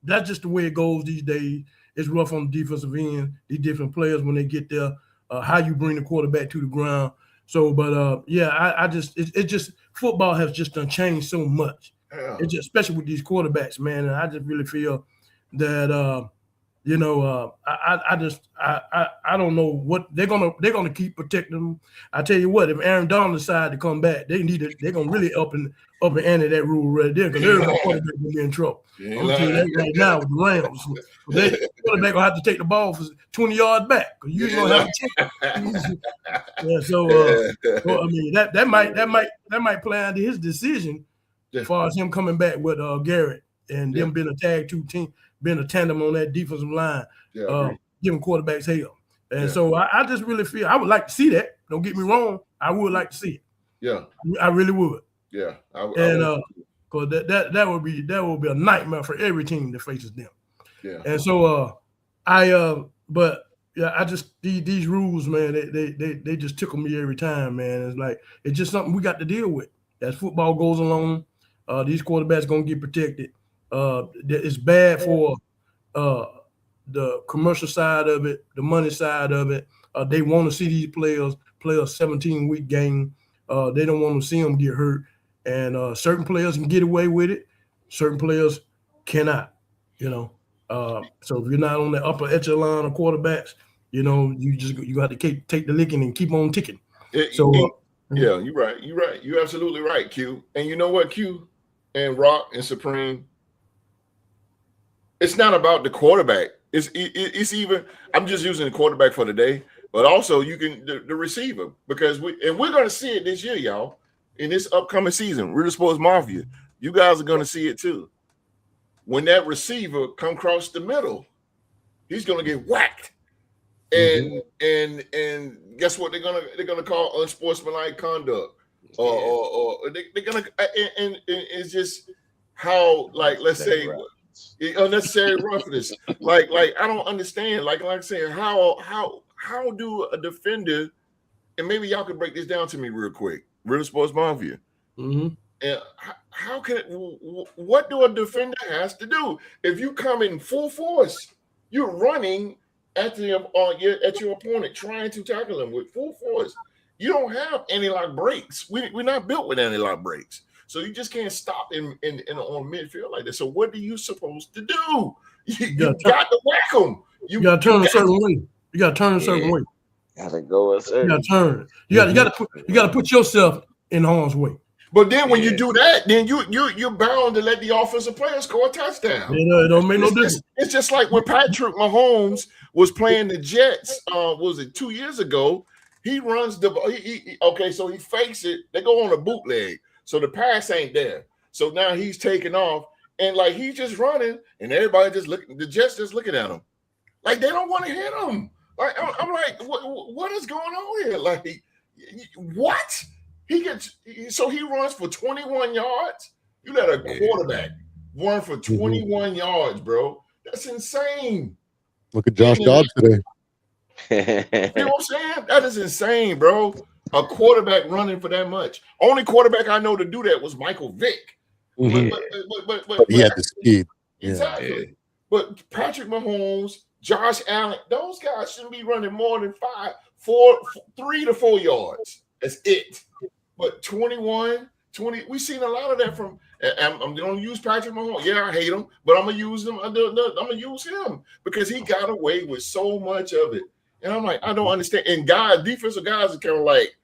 That's just the way it goes these days. It's rough on the defensive end. These different players when they get there, how you bring the quarterback to the ground. So, but it just football has just done changed so much. Yeah. It's just, especially with these quarterbacks, man. And I just really feel that I don't know what they're gonna keep protecting them. I tell you what, if Aaron Donald decide to come back, they're gonna really up and ante that rule right there because everybody quarterback gonna be in trouble. I'm gonna tell you that right now with the Rams. The quarterback gonna have to take the ball for 20 yards back because you gonna have to take. I mean that might play into his decision as far as him coming back with Garrett and them being a tag team. Being a tandem on that defensive line, giving quarterbacks hell. And so I just really feel I would like to see that. Don't get me wrong. I would like to see it. Yeah. I really would. Yeah. Because that would be a nightmare for every team that faces them. Yeah. And so I just these rules, man, they just tickle me every time, man. It's just something we got to deal with. As football goes along, these quarterbacks gonna get protected. It's bad for the commercial side of it, the money side of it. They want to see these players play a 17-week game. They don't want to see them get hurt. And certain players can get away with it. Certain players cannot, you know. So if you're not on the upper echelon of quarterbacks, you know, you have to take the licking and keep on ticking. You're right. You're absolutely right, Q. And you know what, Q and Rock and Supreme, it's not about the quarterback. It's even, I'm just using the quarterback for today, but also you can the receiver, because we're going to see it this year, y'all, in this upcoming season. Real Sports Mafia, you guys are going to see it too. When that receiver come across the middle, he's going to get whacked, and guess what? They're gonna call unsportsmanlike conduct, or they're gonna, and it's just how, like, let's say. Unnecessary roughness. Like I don't understand. Like I'm saying, how do a defender, and maybe y'all can break this down to me real quick, Real Sports Mafia. Mm-hmm. And how can what do a defender has to do if you come in full force? You're running at your opponent, trying to tackle him with full force. You don't have anti-lock brakes. We're not built with anti-lock brakes. So you just can't stop on midfield like that. So what are you supposed to do? You got to whack them. You got to turn a certain way. You got to turn a certain way. Got to go a certain. You got to turn. You got to put yourself in harm's way. But then when you do that, then you're bound to let the offensive player score a touchdown. It don't make no difference. It's just like when Patrick Mahomes was playing the Jets. Was it 2 years ago? He runs the okay, so he fakes it. They go on a bootleg, so the pass ain't there. So now he's taking off, and like he's just running, and everybody just looking. The Jets just looking at him, like they don't want to hit him. Like I'm like, what is going on here? Like, what? He runs for 21 yards. You let a quarterback run for 21 yards, bro. That's insane. Look at Josh Dobbs today. You know what I'm saying? That is insane, bro. A quarterback running for that much. Only quarterback I know to do that was Michael Vick. Mm-hmm. But he had the speed. Exactly. Yeah. But Patrick Mahomes, Josh Allen, those guys shouldn't be running more than 3 to 4 yards. That's it. But 21, 20, we've seen a lot of that from. I'm going to use Patrick Mahomes. Yeah, I hate him, but I'm going to use him. I'm going to use him because he got away with so much of it. And I'm like, I don't understand. And defensive guys are kind of like,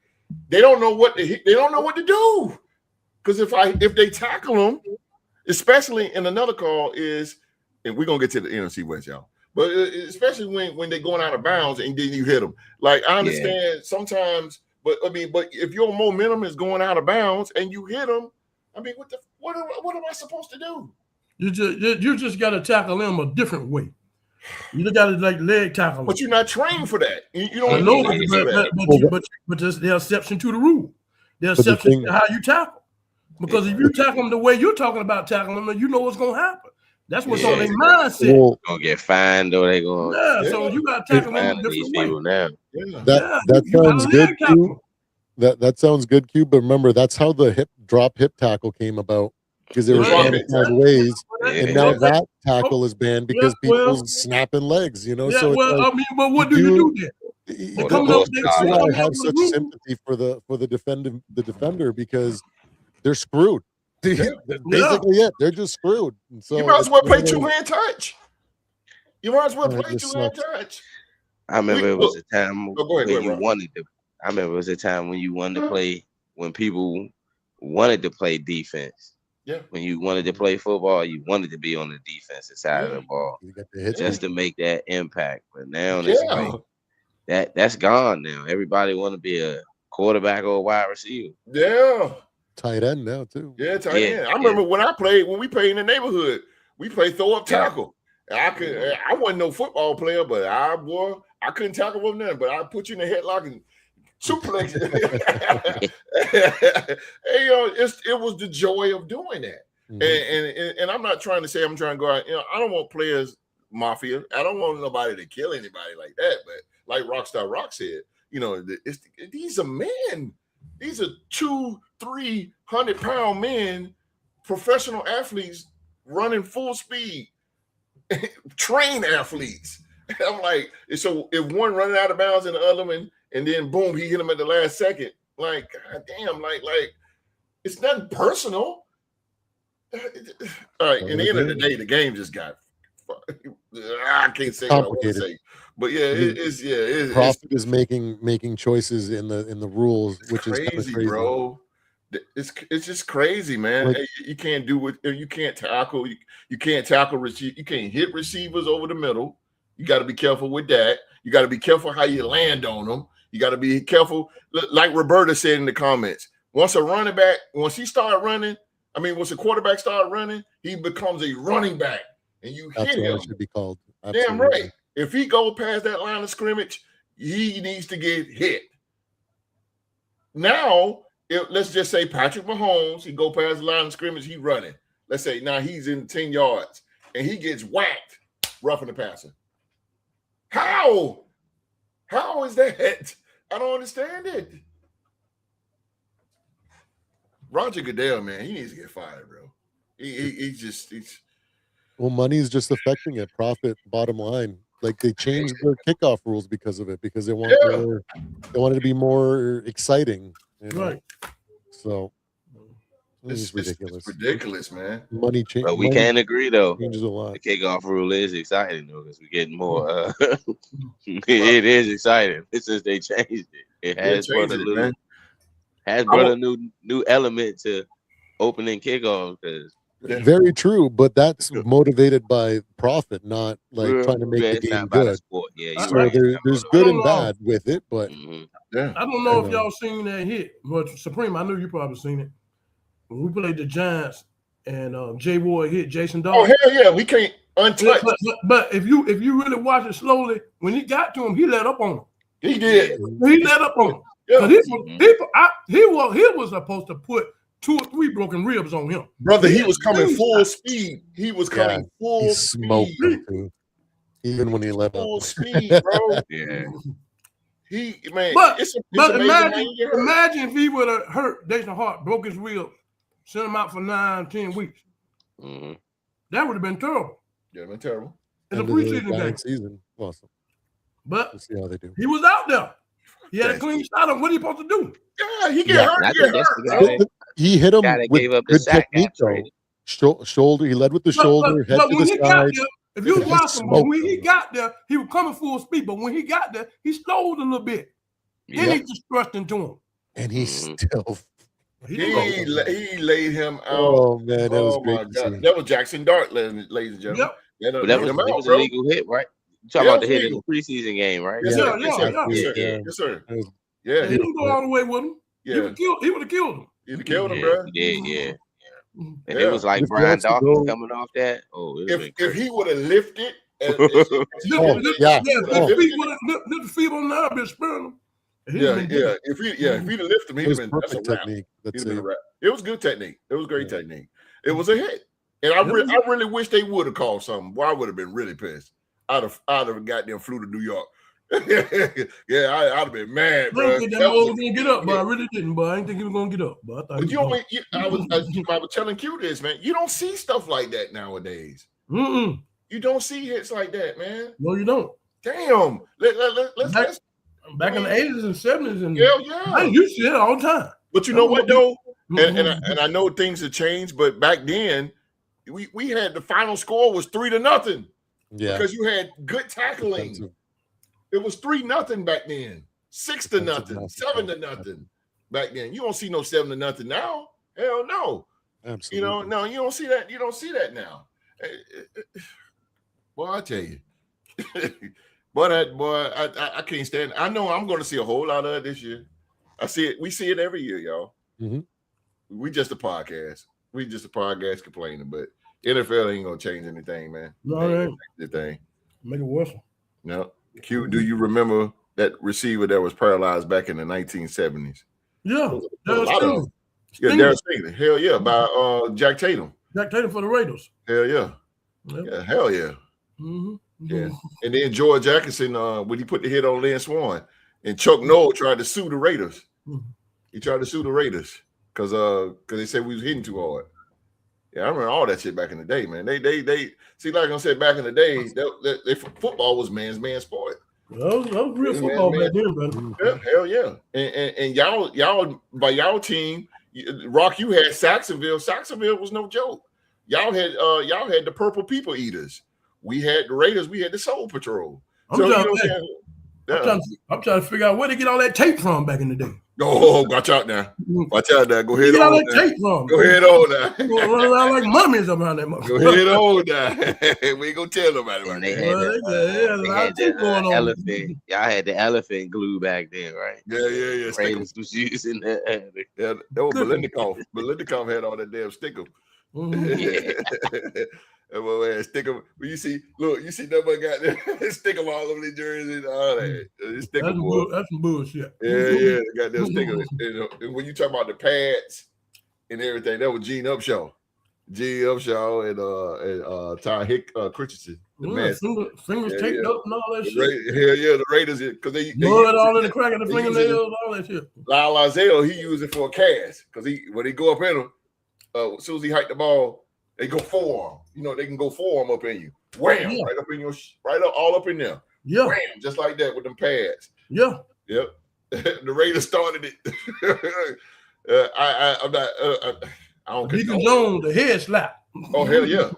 they don't know what to do. Because if they tackle him, especially in another call is, and we're gonna get to the NFC West, y'all. But especially when they're going out of bounds and then you hit them. Like I understand sometimes. But if your momentum is going out of bounds and you hit them, I mean, what am I supposed to do? You just got to tackle them a different way. You got to like leg tackle. But you're not trained for that. You don't. I know, but there's the exception to the rule. There's exception to how you tackle. Because if you tackle them the way you're talking about tackling them, you know what's going to happen. That's what's on their mindset. Well, gonna get fined or they going. So you got to tackle them a different way. Now. That sounds good, Q. That sounds good, Q. But remember, that's how the hip tackle came about because there were ways, and now that tackle is banned because people snapping legs. You know, but what do you do then? That's why I have such sympathy for the defender because they're screwed. Basically, they're just screwed. And so you might as well play two-hand touch. You might as well play two-hand touch. I remember it was a time when you wanted to. I remember it was a time when you wanted to play when people wanted to play defense. Yeah. When you wanted to play football, you wanted to be on the defensive side of the ball just to make that impact. But now it's like that's gone now. Everybody want to be a quarterback or a wide receiver. Yeah. Tight end now too. Yeah, tight end. I remember when we played in the neighborhood, we played throw up tackle. I wasn't no football player, but I couldn't tackle with nothing. But I put you in a headlock and suplex it. It was the joy of doing that. Mm-hmm. And I'm not trying to say I'm trying to go out. I don't want players mafia. I don't want nobody to kill anybody like that. But like Rockstar Rock said, these are men. These are 200-300-pound men, professional athletes running full speed, trained athletes. I'm like, so if one running out of bounds and the other one, and then boom, he hit him at the last second. Like, God damn, like it's nothing personal. All right, in the end of the day, the game just got. I can't say what I want to say. But Profit is making choices in the rules, which is crazy, bro. It's just crazy, man. You can't do it. You can't tackle. You can't tackle. You can't hit receivers over the middle. You got to be careful with that. You got to be careful how you land on them. You got to be careful. Like Roberta said in the comments, once a running back, once he started running, once a quarterback started running, he becomes a running back, and you hit him. It should be called. Absolutely. Damn right. If he goes past that line of scrimmage, he needs to get hit. Now, let's just say Patrick Mahomes, he go past the line of scrimmage, he running. Let's say now he's in 10 yards, and he gets whacked, roughing the passer. How? How is that? I don't understand it. Roger Goodell, man, he needs to get fired, bro. He's well, money is just affecting it. Profit, bottom line. Like they changed their kickoff rules because of it, because they want they wanted to be more exciting. Right. So it's ridiculous. It's ridiculous, man. Money changes. But we can't agree though. Changes a lot. The kickoff rule is exciting though, because we're getting more. It is exciting since they changed it. It has for the little. has brought a new element to opening kickoff. Very true, but that's motivated by profit, not like trying to make the it's game not about a good. sport. Yeah, you're So right. there's good and bad with it, but yeah. I don't know if y'all seen that hit. But Supreme, I know you probably seen it. When we played the Giants and Jay Ward hit Jason Dawes. Oh hell yeah, we can't untouch. But if you really watch it slowly, when he got to him, he let up on him. He did. He let up on him. Yeah. He was supposed to put 2 or 3 broken ribs on him. Brother, he was coming full speed. He was coming full he smoked speed. him too, even when he let Full up. speed, bro. Yeah. But imagine if he would have hurt Jason Hart, broke his rib, sent him out for 9-10 weeks. Mm-hmm. That would have been terrible. Yeah, been terrible. In a preseason game. Season. Awesome. But we'll see how they do. He was out there. He had a clean shot on what he supposed to do. Yeah, he get hurt. He hit him with gave up the good sack technique though. Shoulder. He led with the shoulder, head to the side. If you watch him, when he got there, he was coming full speed. But when he got there, he slowed a little bit. Then he just thrust into him. And he still. He laid him out. Oh man, that was great. My God. That was Jackson Dart, ladies and gentlemen. Yep. But that was a legal hit, right? You talking about the hit in the preseason game, right? Yes, sir. Yeah, he didn't go all the way with him. Yeah. He would have killed him. He'd have killed him, bro. Yeah. And it was like Brian Dawkins coming off that. Oh, if he would have lifted, Lift the feet on the arm, sparing him. If he'd have lifted him, he'd have been perfect technique. It was good technique. It was great technique. It was a hit, and I really wish they would have called something. Well, I would have been really pissed. I'd have goddamn flew to New York. I'd have been mad, bro. I didn't think that boy was gonna get up, but I really didn't. But I didn't think he was gonna get up. But I thought I was telling Q this, man. You don't see stuff like that nowadays. Mm-mm. You don't see hits like that, man. No, you don't. Damn. Let's back in the 80s and 70s, and yeah. You see it all the time. But you know what though, and I know things have changed, but back then we had the final score was 3-0. Yeah, because you had good tackling. It was 3-0 back then, 6-0, 7-0 back then. You don't see no 7-0 now. Hell no. Absolutely. No, you don't see that. You don't see that now. Boy, I tell you, I can't stand it. I know I'm going to see a whole lot of it this year. I see it. We see it every year, y'all. Mm-hmm. We just a podcast. We just a podcast complaining, but NFL ain't gonna change anything, man. No, the thing. Make it worse. No. Q, do you remember that receiver that was paralyzed back in the 1970s? Yeah, Darryl Stingley. Hell yeah, by Jack Tatum. Jack Tatum for the Raiders. Hell yeah. Yep. Yeah, hell yeah. Mm-hmm. Yeah. And then George Atkinson, when he put the hit on Lynn Swann, and Chuck Noll tried to sue the Raiders. Mm-hmm. He tried to sue the Raiders because they said we was hitting too hard. Yeah, I remember all that shit back in the day, man. They see, like I said, back in the day, they football was man's sport. Well, that was real football back then, man. Yeah, hell yeah. And y'all by y'all team, Rock, you had Saxonville. Saxonville was no joke. Y'all had the Purple People Eaters. We had the Raiders. We had the Soul Patrol. I'm trying to figure out where they get all that tape from back in the day. Oh, watch out now. Watch out now. Go ahead on. Go ahead on now. Run around like mummies around that motherfucker. Go ahead on now. We ain't gonna tell nobody about that. Elephant. Y'all had the elephant glue back then, right? Yeah. Raiders was using that. Yeah, that was Belindikoff. Belindikoff had all that damn sticker. Well, stick them. You see nobody got there. Stick them all over the jersey and all that. That's some bullshit. Yeah, they got them stickers. When you talk about the pads and everything, that was Gene Upshaw. And Ty Christensen. Fingers taped up and all that shit. Hell yeah, the Raiders, because they blood all in the crack of the fingernails, all that shit. Lyle Lizelle, he used it for a cast because when he go up in him, as soon as he hiked the ball, they go forearm. They can go forearm up in you. Wham! Yeah. Right up in your, all up in there. Yeah. Wham! Just like that with them pads. Yeah. Yep. The Raiders started it. I'm not. I don't care. Deacon Jones, the head slap. Oh hell yeah!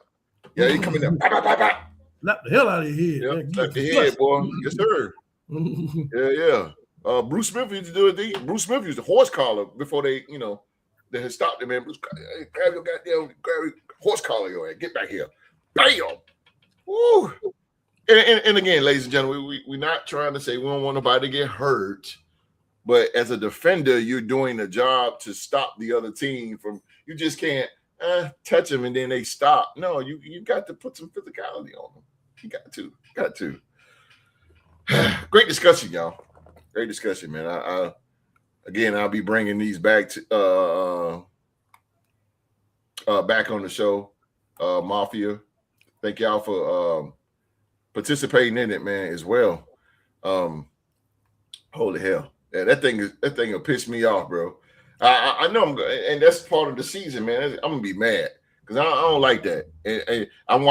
Yeah, he coming down. Slap the hell out of your head. Yep. Slap the head, boy. Yes, sir. Yeah. Bruce Smith used to do it. Bruce Smith used a horse collar before they had stopped him, man. Bruce, hey, grab your horse collar, your ass. Get back here. Bam! Woo! And again, ladies and gentlemen, we're not trying to say we don't want nobody to get hurt, but as a defender, you're doing a job to stop the other team from. You just can't touch them and then they stop. No, you got to put some physicality on them. You got to. Great discussion, y'all. Great discussion, man. I'll be bringing these back to back on the show. Mafia, thank y'all for participating in it, man, as well. Holy hell, yeah, that thing will piss me off, bro. I know and that's part of the season, man. I'm gonna be mad because I don't like that. And if I'm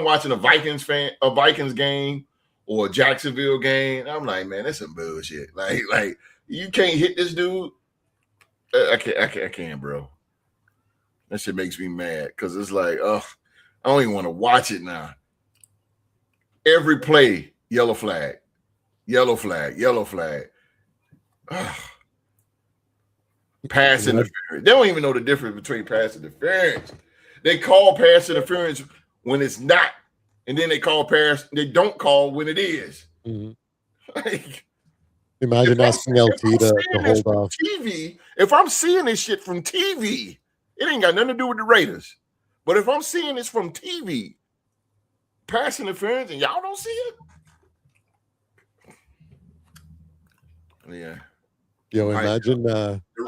watching a Vikings game or a Jacksonville game, I'm like, man, that's some bullshit. Like you can't hit this dude. I can't, bro. That shit makes me mad because it's like, I don't even want to watch it now. Every play, yellow flag, yellow flag, yellow flag. Pass interference. They don't even know the difference between pass interference. They call pass interference when it's not. And then they don't call when it is. Mm-hmm. Like, imagine asking LT to hold off. TV, if I'm seeing this shit from TV, it ain't got nothing to do with the Raiders. But if I'm seeing this from TV, pass interference, and y'all don't see it? Yeah. Yo, imagine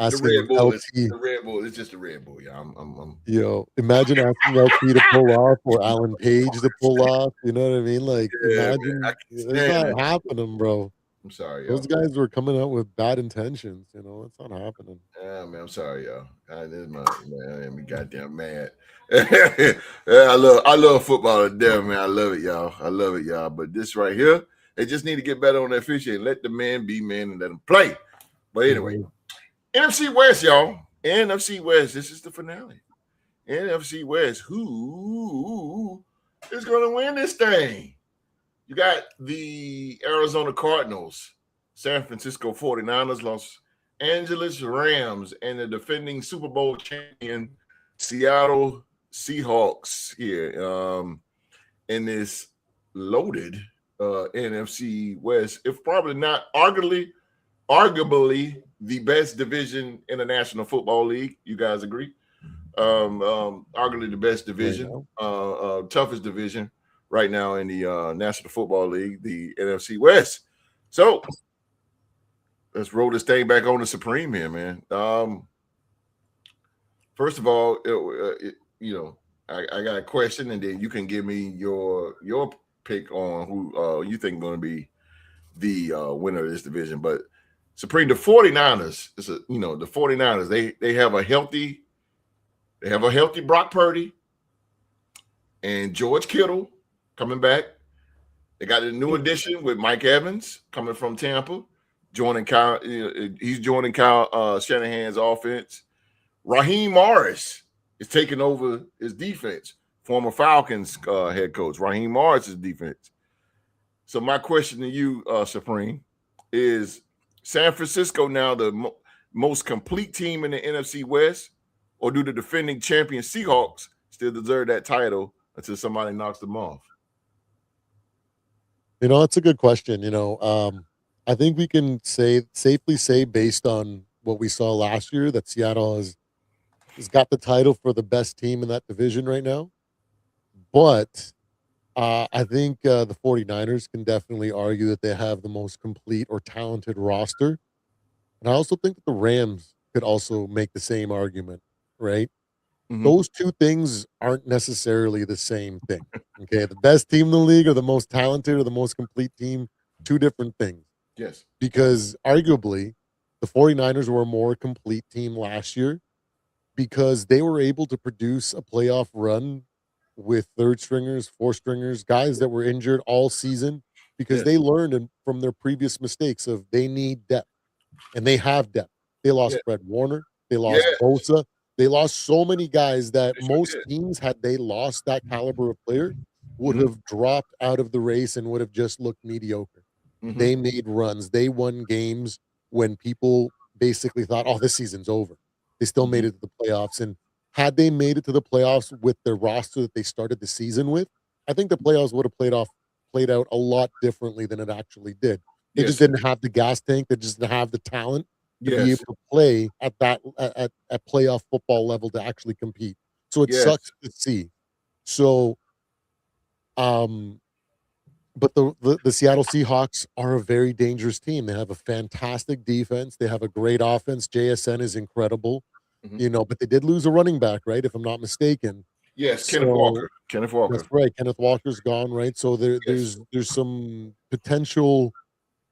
asking Red Bull LT. The Red Bull. It's just a Red Bull. Yeah, Yo, imagine asking LT to pull off or Alan Page to pull off. You know what I mean? Like, imagine it's not happening, bro. I'm sorry, y'all. Those guys were coming out with bad intentions. You know, it's not happening. Yeah, man. I'm sorry, y'all. This is my man. I'm goddamn mad. Yeah, I love football to death, man. I love it, y'all. But this right here, they just need to get better on that officiating. Let the man be man and let them play. But anyway, NFC West, y'all. NFC West. This is the finale. NFC West. Who is going to win this thing? You got the Arizona Cardinals, San Francisco 49ers, Los Angeles Rams, and the defending Super Bowl champion Seattle Seahawks here in this loaded NFC West. If probably not arguably the best division in the National Football League. You guys agree? Arguably the best division, toughest division right now in the National Football League, the NFC West. So let's roll this thing back on the Supreme here, man. First of all, I got a question, and then you can give me your pick on who you think going to be the winner of this division. But Supreme, the 49ers, the 49ers, they have a healthy Brock Purdy and George Kittle coming back. They got a new addition with Mike Evans coming from Tampa, joining Kyle. He's joining Kyle Shanahan's offense. Raheem Morris is taking over his defense. Former Falcons head coach Raheem Morris's defense. So my question to you, Supreme, is San Francisco now the most complete team in the NFC West, or do the defending champion Seahawks still deserve that title until somebody knocks them off? It's a good question. I think we can safely say, based on what we saw last year, that Seattle has got the title for the best team in that division right now. But I think the 49ers can definitely argue that they have the most complete or talented roster. And I also think that the Rams could also make the same argument, right? Mm-hmm. Those two things aren't necessarily the same thing. Okay, the best team in the league or the most talented or the most complete team, two different things. Yes. Because arguably, the 49ers were a more complete team last year because they were able to produce a playoff run with third stringers, fourth stringers, guys that were injured all season because they learned from their previous mistakes of they need depth, and they have depth. They lost Fred Warner. They lost Bosa. They lost so many guys that most teams, had they lost that caliber of player, would have dropped out of the race and would have just looked mediocre. Mhm. They made runs. They won games when people basically thought, "Oh, this season's over." They still made Mhm. it to the playoffs, and had they made it to the playoffs with the roster that they started the season with, I think the playoffs would have played out a lot differently than it actually did. They Yes, just sir. didn't have the gas tank. They just didn't have the talent to be Yes. able to play at that at playoff football level to actually compete. So it Yes. sucks to see. So, um, but the Seattle Seahawks are a very dangerous team. They have a fantastic defense. They have a great offense. JSN is incredible, Mhm. but they did lose a running back, right? If I'm not mistaken. Yes, Kenneth So Walker. Kenneth that's Walker. right. Kenneth Walker's gone, right? So Yes. there's some potential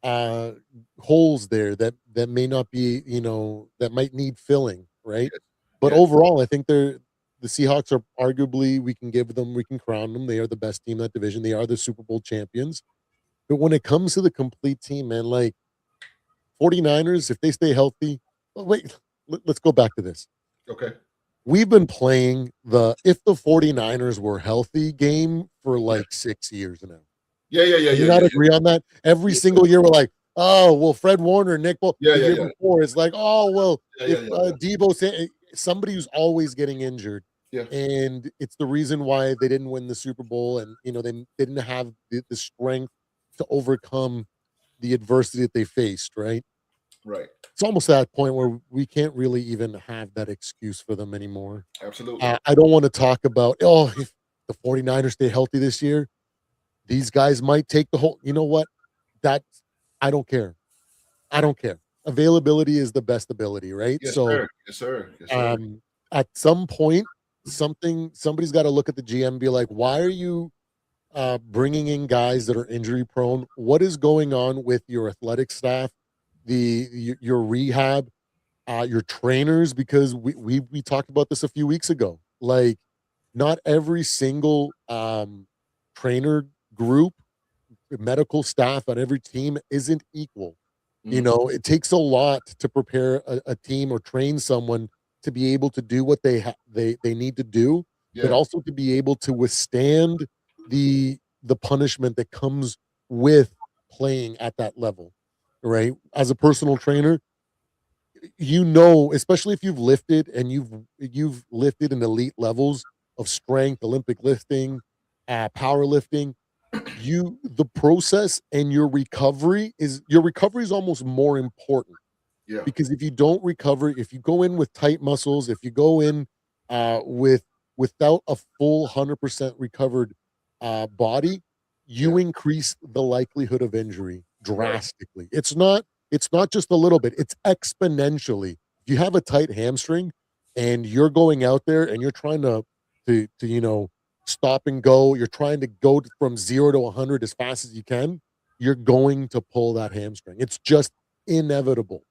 uh holes there that may not be, that might need filling, right? Yes. But Yes. overall, I think the Seahawks are arguably, we can crown them. They are the best team in that division. They are the Super Bowl champions. But when it comes to the complete team, man, like 49ers, if they stay healthy, well, wait, let's go back to this. Okay. We've been playing the if the 49ers were healthy game for Yeah. like 6 years now. Yeah. Yeah. Yeah. Do you Yeah. not Yeah. agree on that? Every Yeah. single year, we're like, oh, well, Fred Warner, Nick, well, Yeah. the Yeah. year Yeah. before, it's like, oh, well, Yeah. if Yeah. Yeah. Debo, somebody who's always getting injured. Yeah. And it's the reason why they didn't win the Super Bowl. And, they didn't have the strength to overcome the adversity that they faced, right? Right. It's almost at that point where we can't really even have that excuse for them anymore. Absolutely. I don't want to talk about, oh, if the 49ers stay healthy this year, these guys might take the whole, you know what? That's, I don't care. I don't care. Availability is the best ability, right? Yes, So, sir. Yes, sir. Yes, sir. um, at some point, somebody's got to look at the GM and be like, why are you bringing in guys that are injury prone? What is going on with your athletic staff, your rehab, your trainers? Because we talked about this a few weeks ago. Like, not every single trainer group, medical staff on every team isn't equal. Mhm. It takes a lot to prepare a team or train someone to be able to do what they need to do, but Yeah. also to be able to withstand the punishment that comes with playing at that level, right? As a personal trainer, especially if you've lifted and you've lifted in elite levels of strength, Olympic lifting, powerlifting, the process and your recovery is almost more important, Yeah. because if you don't recover, if you go in with tight muscles, if you go in without a full 100% recovered body, Yeah. you increase the likelihood of injury Right. drastically. It's not just a little bit, it's exponentially. If you have a tight hamstring and you're going out there and you're trying to stop and go, you're trying to go from 0 to 100 as fast as you can, you're going to pull that hamstring. It's just inevitable.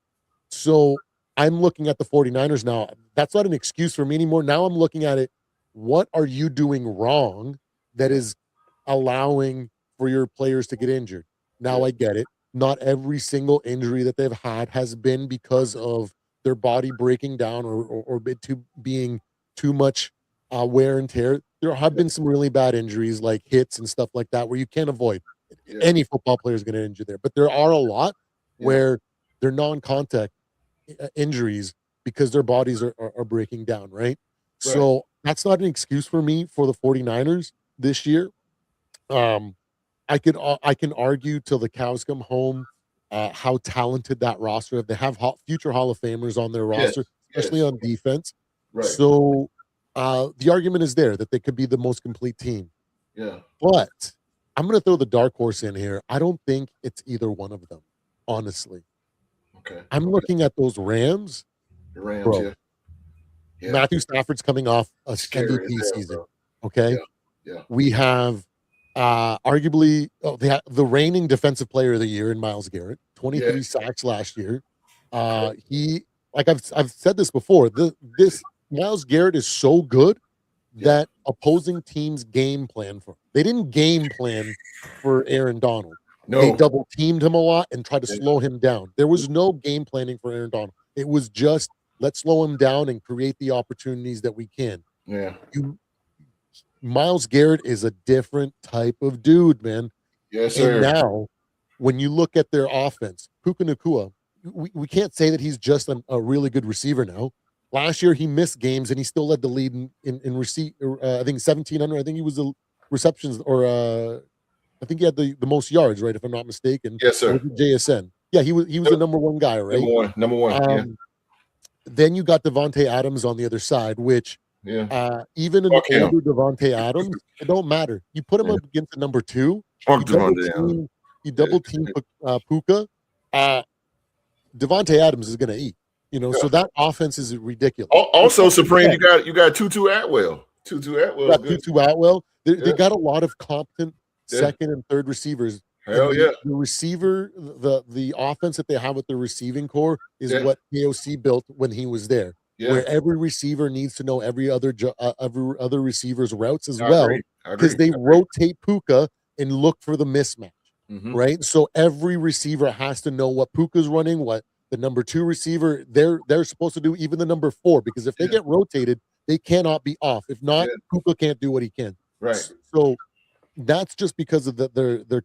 So I'm looking at the 49ers now. That's not an excuse for me anymore. Now I'm looking at it. What are you doing wrong that Yeah. is allowing for your players to get injured? Now Yeah. I get it. Not every single injury that they've had has been because of their body breaking down or being too much wear and tear. There have been some really bad injuries like hits and stuff like that where you can't avoid. Yeah. Any football player is going to injure there, but there are a lot Yeah. where they're non-contact injuries because their bodies are breaking down, right? Right. So that's not an excuse for me for the 49ers this year. Um, I can argue till the cows come home how talented that roster. If they have future Hall of Famers on their Yes. roster, especially Yes. on defense, Right. so the argument is there that they could be the most complete team. Yeah. But I'm going to throw the dark horse in here. I don't think it's either one of them, honestly. Okay. I'm Okay. looking at those Rams, The Rams. bro. Yeah. Yeah. Matthew Stafford's coming off a Scary as MVP hell, season. bro. Okay, Yeah. Yeah. we have arguably the reigning defensive player of the year in Miles Garrett, 23 Yes. sacks last year. He like I've said this before. This Miles Garrett is so good Yeah. that opposing teams game plan for him. They didn't game plan for Aaron Donald. They No. double teamed him a lot and tried to Yeah. slow him down. There was no game planning for Aaron Donald. It was just let's slow him down and create the opportunities that we can. Yeah. Miles Garrett is a different type of dude, man. Yes, And sir. now when you look at their offense, Puka Nacua, we can't say that he's just a really good receiver now. Last year, he missed games, and he still led the lead in receipt. I think 1,700. I think he was the receptions, or I think he had the most yards, right? If I'm not mistaken. Yes, sir. With JSN. Yeah, he was the number one guy, right? Number one. Yeah. Then you got Devontae Adams on the other side, which even an older Devontae Adams, it don't matter. You put him up against the number 2. You double team Puka. Devontae Adams is going to eat. So that offense is ridiculous. Also, Supreme, you got Tutu Atwell. Tutu Atwell. They got a lot of competent second and third receivers. Hell yeah. The receiver, the offense that they have with the receiving core is what KOC built when he was there. Yeah. Where every receiver needs to know every other receiver's routes as well, because they rotate Puka and look for the mismatch, right? So every receiver has to know what Puka's running, what the number 2 receiver they're supposed to do, even the number 4, because if they get rotated, they cannot be off. If not, Puka can't do what he can. Right. So that's just because of the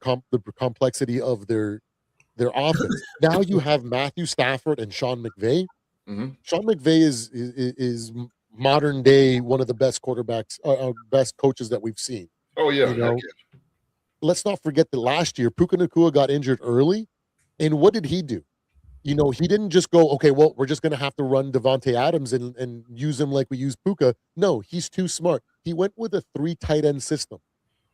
complexity of their offense. Now you have Matthew Stafford and Sean McVay. Sean McVay is modern day one of the best quarterbacks, best coaches that we've seen. Oh yeah. Let's not forget that last year Puka Nacua got injured early, and what did he do? He didn't just go, okay, well, we're just going to have to run Devontae Adams and use him like we use Puka. No, he's too smart. He went with a 3 tight end system.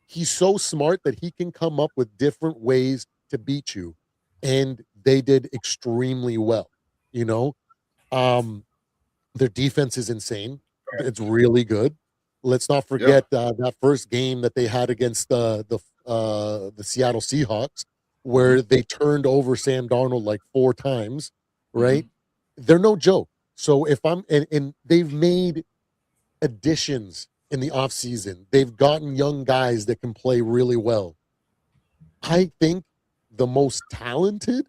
He's so smart that he can come up with different ways to beat you, and they did extremely well. Their defense is insane. It's really good. Let's not forget that first game that they had against the Seattle Seahawks, where they turned over Sam Darnold like 4 times, right? They're no joke. So if and they've made additions in the offseason. They've gotten young guys that can play really well. I think the most talented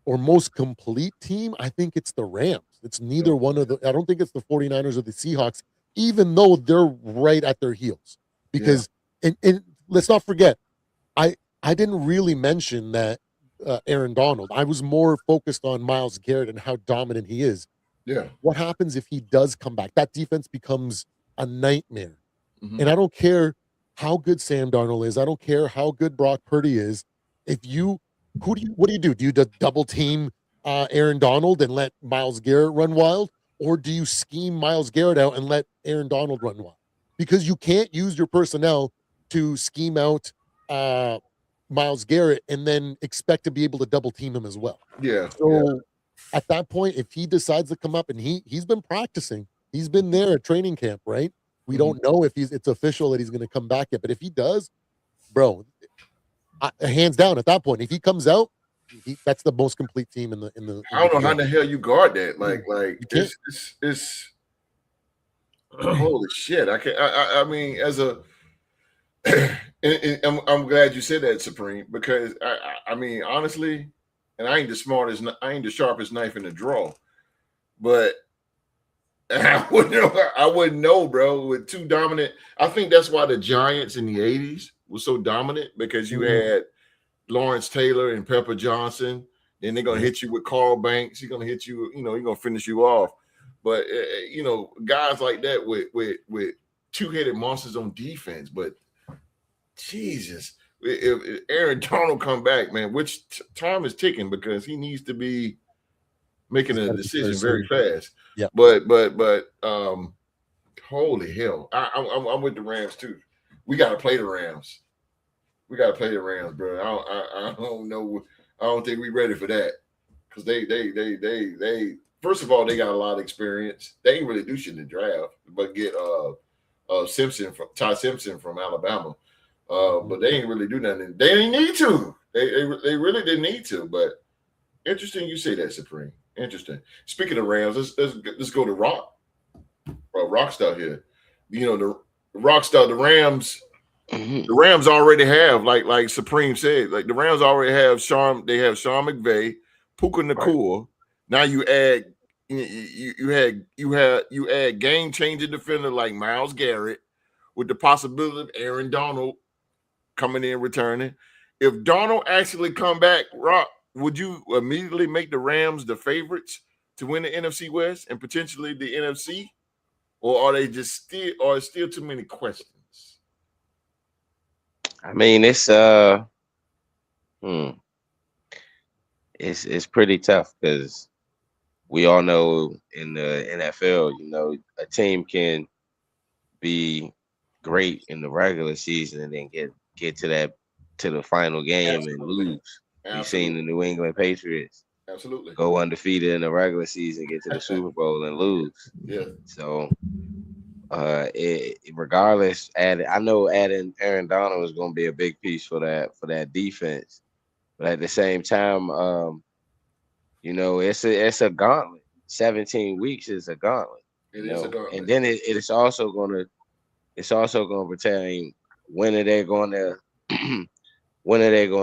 or most complete team, I think it's the Rams. It's neither one of I don't think it's the 49ers or the Seahawks, even though they're right at their heels. Because, and let's not forget, I didn't really mention that Aaron Donald. I was more focused on Myles Garrett and how dominant he is. Yeah. What happens if he does come back? That defense becomes a nightmare. And I don't care how good Sam Darnold is. I don't care how good Brock Purdy is. What do you do? Do you double team Aaron Donald and let Myles Garrett run wild? Or do you scheme Myles Garrett out and let Aaron Donald run wild? Because you can't use your personnel to scheme out Myles Garrett and then expect to be able to double team him as well. Yeah. So at that point, if he decides to come up, and he's been practicing, he's been there at training camp, right? We don't know if it's official that he's going to come back yet, but if he does, bro, hands down at that point, if he comes out, that's the most complete team in the. I don't know how the hell you guard that. Like it's holy shit. I mean, as a, and I'm glad you said that, Supreme, because I mean, honestly, and I ain't the sharpest knife in the drawer, but I wouldn't know, bro. With 2 dominant, I think that's why the Giants in the 80s was so dominant, because you had Lawrence Taylor and Pepper Johnson, and they're gonna hit you with Carl Banks. He's gonna hit you, he's gonna finish you off. But guys like that with 2-headed monsters on defense. But Jesus, if Aaron Donald come back, man, which time is ticking, because he needs to be making a decision very fast. Yeah. But holy hell, I'm with the Rams too. We got to play the Rams. Bro. I don't know. I don't think we're ready for that, because they first of all, they got a lot of experience. They ain't really do shit in the draft, but get Ty Simpson from Alabama. But they ain't really do nothing. They didn't need to. They really didn't need to. But interesting you say that, Supreme. Interesting. Speaking of Rams, let's go to Rockstar here. The Rockstar, the Rams. The Rams already have, like Supreme said, like the Rams already have Sean. They have Sean McVay, Puka Nacua. Right. Now you add you add game changing defender like Myles Garrett, with the possibility of Aaron Donald coming in returning, if Darnold actually come back, Rock, would you immediately make the Rams the favorites to win the NFC West and potentially the NFC, or are they just still, or is still too many questions? I mean, it's pretty tough because we all know in the NFL, you know, a team can be great in the regular season and then get to the final game and lose. You've seen the New England Patriots go undefeated in the regular season, get to the Super Bowl and lose. Yeah. So regardless, I know adding Aaron Donald is going to be a big piece for that defense, but at the same time, you know, it's a gauntlet. 17 weeks is a gauntlet. It is a gauntlet, and then it's also going to pertain when are they going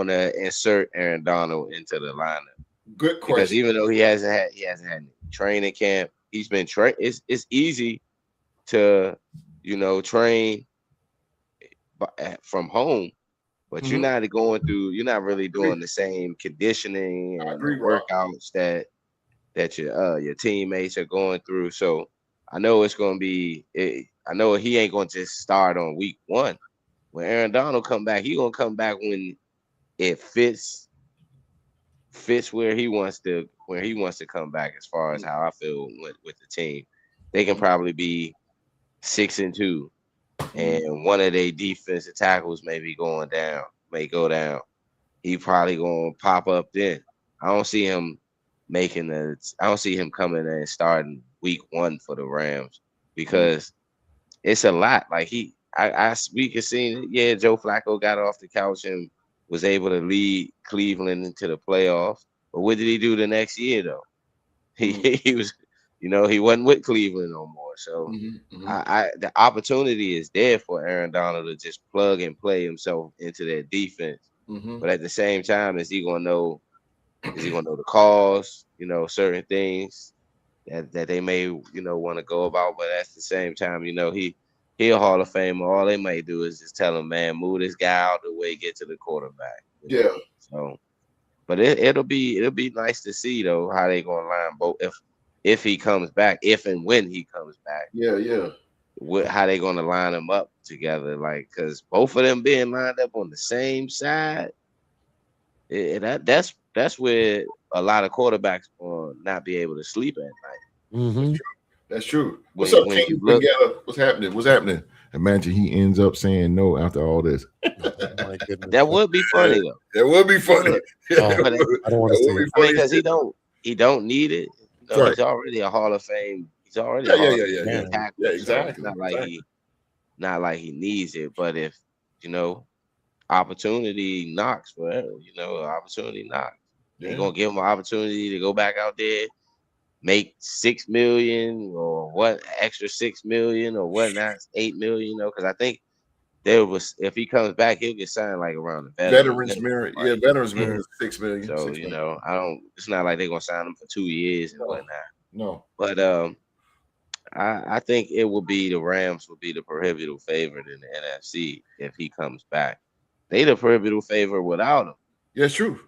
to insert Aaron Donald into the lineup. Good question. Because even though he hasn't had training camp, he's been it's easy to, you know, train from home, but you're not really doing the same conditioning and workouts that your teammates are going through. So I know it's going to be. I know he ain't going to just start on week 1. When Aaron Donald come back, he gonna come back when it fits where he wants to come back. As far as how I feel with the team, they can probably be 6-2, and one of their defensive tackles may go down. He probably gonna pop up then. I don't see him coming in and starting week 1 for the Rams because it's a lot. Like we can see, yeah, Joe Flacco got off the couch and was able to lead Cleveland into the playoffs. But what did he do the next year though? He was, you know, he wasn't with Cleveland no more. So the opportunity is there for Aaron Donald to just plug and play himself into that defense. But at the same time, is he gonna know the calls, you know, certain things that they may, you know, want to go about, but at the same time, you know, he a Hall of Famer. All they may do is just tell him, man, move this guy out the way, get to the quarterback. Yeah. So, but it'll be nice to see though how they gonna line both if he comes back, if and when he comes back. Yeah. How they gonna line them up together? Like, because both of them being lined up on the same side, that's where a lot of quarterbacks will not be able to sleep at night. That's true. What's up, King? What's happening? Imagine he ends up saying no after all this. My goodness. That would be funny though. That would be funny. I don't want to see it. I mean, because he don't need it. You know, Right. He's already a Hall of Fame. He's already tackle. Yeah, exactly. So it's not like he needs it. But if, you know, opportunity knocks forever, you know, opportunity knocks. They're gonna give him an opportunity to go back out there, make $6 million or what, extra $6 million or whatnot, $8 million, you know, because I think if he comes back, he'll get signed like around the veterans merit. Yeah, veterans merit is $6 million. So, you know, it's not like they're gonna sign him for 2 years and whatnot. No. But I think the Rams will be the prohibitive favorite in the NFC if he comes back. They the prohibitive favorite without him. Yeah, it's true.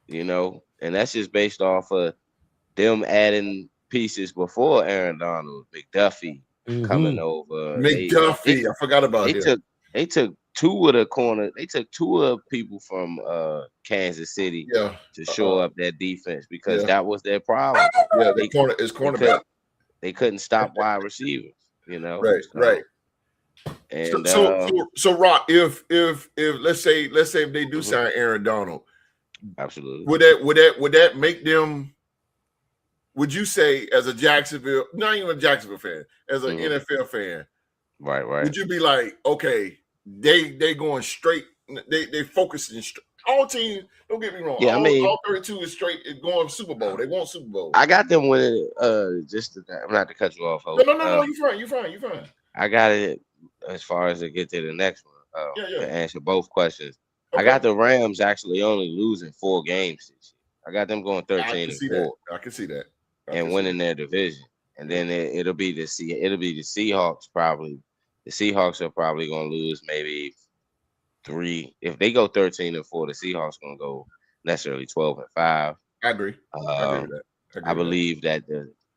You know, and that's just based off of them adding pieces before Aaron Donald, McDuffie coming over. McDuffie, I forgot about him. They took two of the corner. They took two of people from Kansas City to show up that defense because that was their problem. Yeah, cornerback. They couldn't stop wide receivers. You know, right. And so Rock, if let's say if they do sign Aaron Donald, absolutely, would that make them? Would you say, as a Jacksonville, not even a Jacksonville fan, as an NFL fan, right? Would you be like, okay, they going straight, they focusing all teams? Don't get me wrong. Yeah, all 32 is straight going Super Bowl. They want Super Bowl. I got them winning. I'm not to cut you off. No, you're fine. I got it as far as to get to the next one. To answer both questions. Okay. I got the Rams actually only losing 4 games this year. I got them going 13-4. I can see that. And winning their division. And then it'll be the Seahawks probably. The Seahawks are probably going to lose maybe 3. If they go 13-4, the Seahawks gonna go necessarily 12-5. I agree. I agree with that. I believe that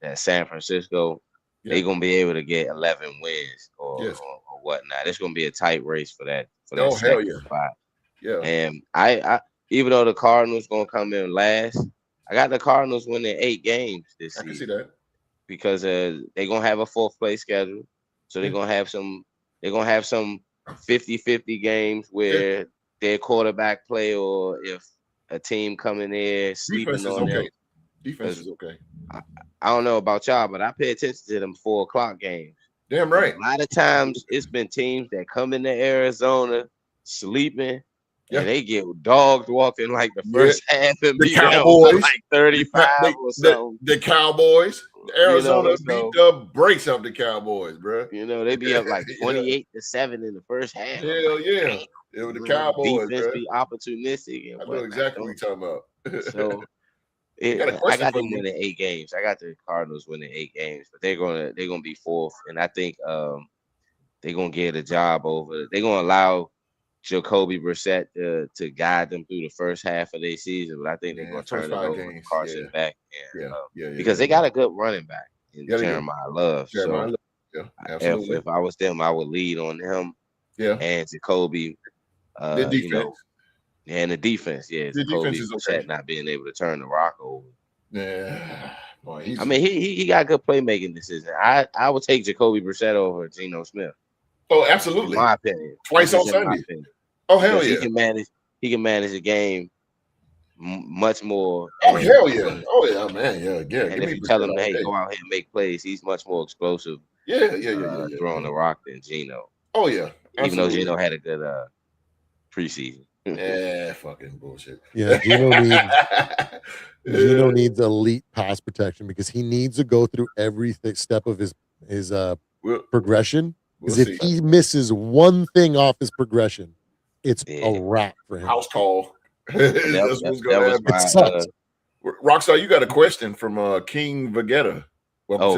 that San Francisco, they're gonna be able to get 11 wins or whatnot. It's gonna be a tight race for that second spot. Yeah. And I even though the Cardinals gonna come in last, I got the Cardinals winning 8 games this season. I can see that. Because they're gonna have a 4th place schedule. So they're gonna have some 50-50 games where their quarterback play, or if a team coming there sleeping on them. Defense is okay. I don't know about y'all, but I pay attention to them 4:00 games. Damn right. A lot of times it's been teams that come into Arizona sleeping, and they get dogged walking like the first half and the beat Cowboys them like 35 or something. The Cowboys, Arizona beat the brakes off the Cowboys, bro. They be up like 28-7 in the first half. Hell yeah. It was the Cowboys. Defense bro. be opportunistic. I know exactly what you're talking about. So I got them winning 8 games. I got the Cardinals winning 8 games, but they're gonna be 4th, and I think they're gonna get a job over. They're gonna allow Jacoby Brissett to guide them through the first half of their season, but I think they're gonna turn it over to Carson back, because they got a good running back in Jeremiah Love. So if I was them, I would lead on him. And Jacoby. The defense. And the defense, the defense is okay. Not being able to turn the rock over. Yeah, boy, I mean, he got good playmaking decisions. I would take Jacoby Brissett over Geno Smith. Oh, absolutely. In my opinion, twice on Sunday. Oh hell yeah, he can manage a game much more. Oh hell yeah, oh yeah, man, yeah. And if you tell him, hey, go out here and make plays, he's much more explosive. Throwing the rock than Geno. Oh yeah, absolutely. Even though Geno had a good preseason. Yeah, fucking bullshit. Yeah, Geno needs elite pass protection because he needs to go through every step of his progression. Because if he misses one thing off his progression, it's a wrap for him. House call. That's what's going to happen. Rockstar, you got a question from King Vegeta.